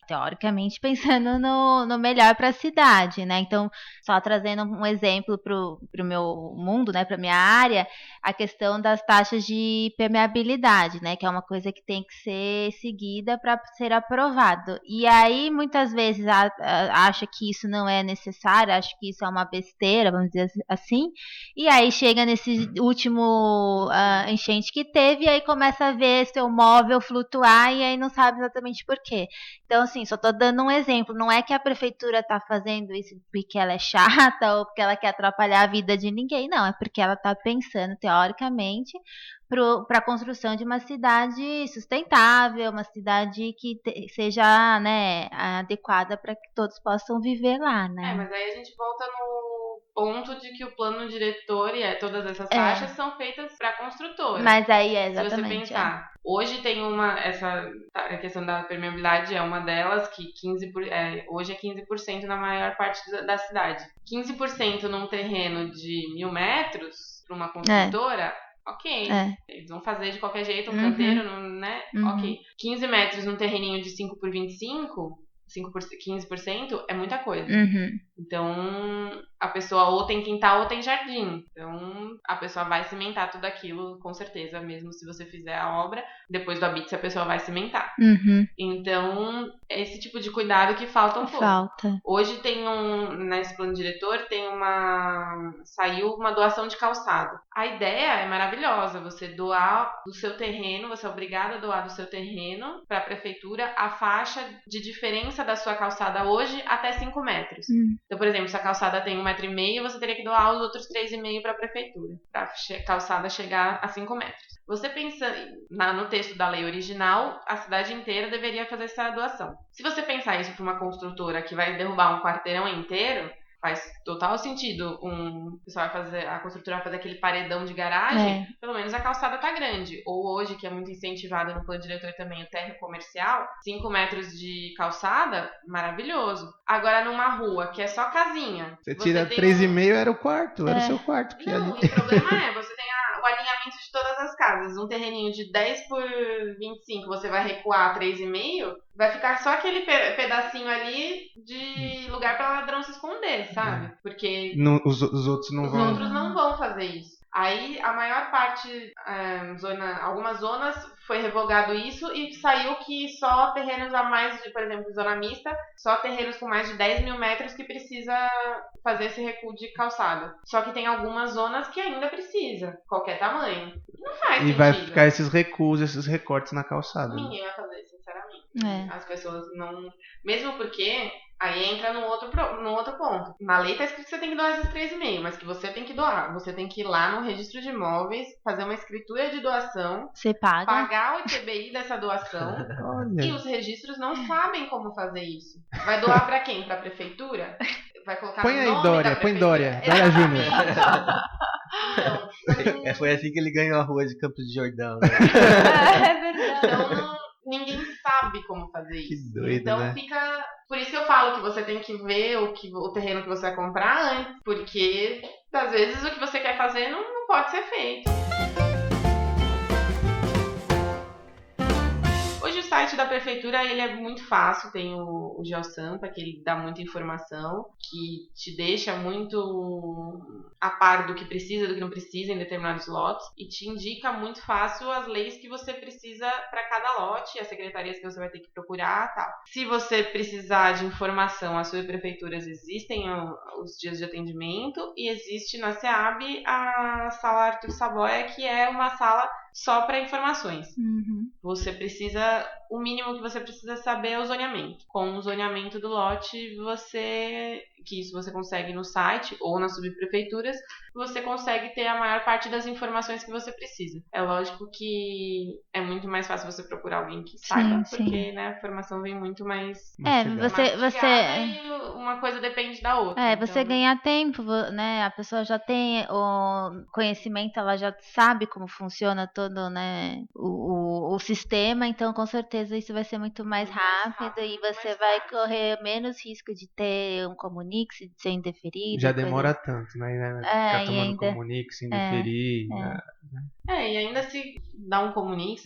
teoricamente, pensando no melhor para a cidade, né, então, só trazendo um exemplo pro meu mundo, né, pra minha área, a questão das taxas de permeabilidade, né, que é uma coisa que tem que ser seguida para ser aprovado. E aí, muitas vezes, acha que isso não é necessário, acha que isso é uma besteira, vamos dizer assim, e aí chega nesse último enchente que teve, e aí começa a ver seu móvel flutuar, e aí não sabe exatamente por quê. Então, assim, só tô dando um exemplo, não é que a prefeitura tá fazendo isso porque ela é chata, ou porque ela quer atrapalhar a vida de ninguém, não, é porque ela tá pensando, teoricamente, para a construção de uma cidade sustentável, uma cidade que seja, né, adequada para que todos possam viver lá, né? Mas aí a gente volta no ponto de que o plano diretor e todas essas taxas são feitas para a construtora. Mas aí exatamente. Se você pensar, hoje tem a questão da permeabilidade é uma delas, que hoje é 15% na maior parte da cidade. 15% num terreno de 1.000 metros para uma construtora... Ok, eles vão fazer de qualquer jeito um canteiro, né? Ok. 15 metros num terreninho de 5 por 25, 15% é muita coisa. Então, a pessoa ou tem quintal ou tem jardim. Então, a pessoa vai cimentar tudo aquilo, com certeza, mesmo se você fizer a obra. Depois do habite, a pessoa vai cimentar. Então, esse tipo de cuidado que falta um pouco. Hoje nesse plano diretor, saiu uma doação de calçado. A ideia é maravilhosa, você doar do seu terreno, você é obrigado a doar do seu terreno para a prefeitura a faixa de diferença da sua calçada hoje até 5 metros. Então, por exemplo, se a calçada tem 1,5 m, você teria que doar os outros 3,5 para a prefeitura, para a calçada chegar a 5 metros. Você pensa no texto da lei original, a cidade inteira deveria fazer essa doação. Se você pensar isso para uma construtora que vai derrubar um quarteirão inteiro, faz total sentido. A construtora vai fazer aquele paredão de garagem, pelo menos a calçada tá grande. Ou hoje, que é muito incentivado no plano diretor também, o térreo comercial, 5 metros de calçada, maravilhoso. Agora, numa rua que é só casinha... Você tira 3,5, era o quarto, era o seu quarto. Não, o problema você tem o alinhamento de todas as casas. Um terreninho de 10 por 25, você vai recuar 3,5, vai ficar só aquele pedacinho ali de lugar para ladrão se esconder, sabe? Porque os outros não vão. Os outros não vão fazer isso. Aí a maior parte, algumas zonas foi revogado isso e saiu que só terrenos a mais de, por exemplo, zona mista, só terrenos com mais de 10.000 metros que precisa fazer esse recuo de calçada. Só que tem algumas zonas que ainda precisa, qualquer tamanho. Não faz sentido. E vai ficar esses recuos, esses recortes na calçada. Ninguém vai fazer, sinceramente. As pessoas não... Mesmo porque... Aí entra no outro ponto. Na lei tá escrito que você tem que doar esses 3,5, mas que você tem que doar. Você tem que ir lá no registro de imóveis, fazer uma escritura de doação. Você paga. Pagar o ITBI dessa doação. E os registros não sabem como fazer isso. Vai doar pra quem? Pra prefeitura? Vai colocar põe no aí, nome Dória, da põe prefeitura? Dória. Dória Júnior. Então, foi assim que ele ganhou a rua de Campos de Jordão. Né? É verdade. Então, ninguém sabe como fazer isso. Que doido, então né? fica Por isso que eu falo que você tem que ver o terreno que você vai comprar antes, porque às vezes o que você quer fazer não pode ser feito. Hoje o site da prefeitura ele é muito fácil, tem o GeoSampa, que ele dá muita informação, que te deixa muito a par do que precisa, do que não precisa em determinados lotes, e te indica muito fácil as leis que você precisa para cada lote, as secretarias que você vai ter que procurar e tal. Se você precisar de informação, as subprefeituras existem os dias de atendimento, e existe na SEAB a sala Arthur Saboia, que é uma sala só para informações. Você precisa, o mínimo que você precisa saber é o zoneamento. Com o zoneamento do lote, que isso você consegue no site ou nas subprefeituras, você consegue ter a maior parte das informações que você precisa. É lógico que é muito mais fácil você procurar alguém que saiba, porque né, a informação vem muito mais... você e uma coisa depende da outra. Você ganha tempo, né? A pessoa já tem o conhecimento, ela já sabe como funciona todo, né, o sistema, então com certeza isso vai ser muito mais rápido e você vai correr menos risco de ter um Comunix, de ser indeferido. Já demora tanto, né? Ficar tomando Comunix, indeferir. E ainda se dá um Comunix,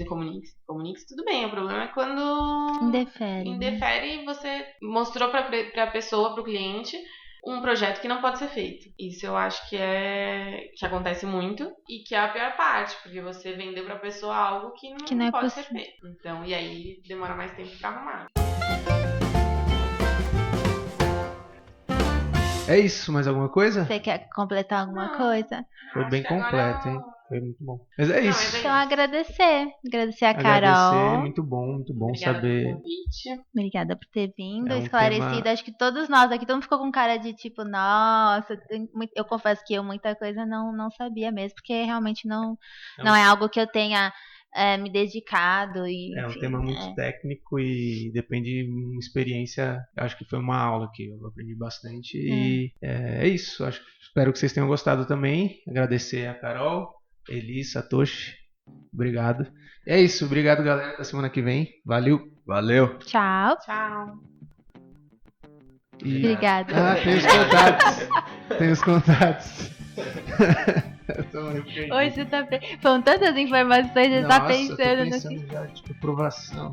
tudo bem. O problema é quando indefere e você mostrou pra pessoa, pro cliente, um projeto que não pode ser feito. Isso eu acho que acontece muito e que é a pior parte, porque você vendeu pra pessoa algo que não pode ser feito. Então, e aí demora mais tempo pra arrumar. É isso, mais alguma coisa? Você quer completar alguma coisa? Foi bem completo, hein? Foi muito bom. Mas é isso. Então agradecer a Carol. Muito bom Obrigada saber. Pelo convite. Obrigada por ter vindo, esclarecido. Acho que todos nós aqui, todo mundo ficou com cara de tipo, nossa, eu confesso que eu muita coisa não sabia mesmo, porque realmente não é algo que eu tenha me dedicado. É um tema muito técnico e depende de uma experiência. Acho que foi uma aula que eu aprendi bastante. E é isso. Espero que vocês tenham gostado também. Agradecer a Carol, Eli, Satoshi. Obrigado. É isso. Obrigado, galera. Até semana que vem. Valeu. Tchau. Obrigada. Tem os contatos. Hoje você tá são tantas informações, você tá pensando já, tipo, aprovação.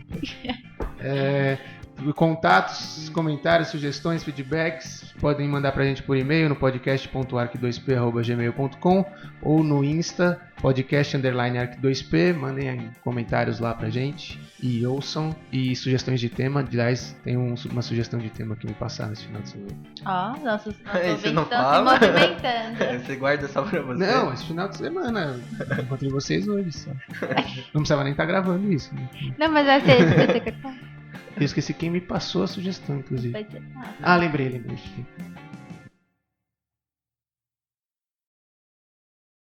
Contatos, comentários, sugestões, feedbacks, podem mandar pra gente por e-mail no podcast.arc2p@gmail.com ou no Insta, podcast_arc2p. Mandem comentários lá pra gente e ouçam. E sugestões de tema. Aliás, tem uma sugestão de tema que me passaram esse final de semana. Nossos ouvintes não estão fala? se movimentando. Você guarda só pra você? Não, esse final de semana. Eu encontrei vocês hoje só. Não precisava nem estar gravando isso. Né? Não, mas vai ser. Eu esqueci quem me passou a sugestão, inclusive. Vai ser. Lembrei.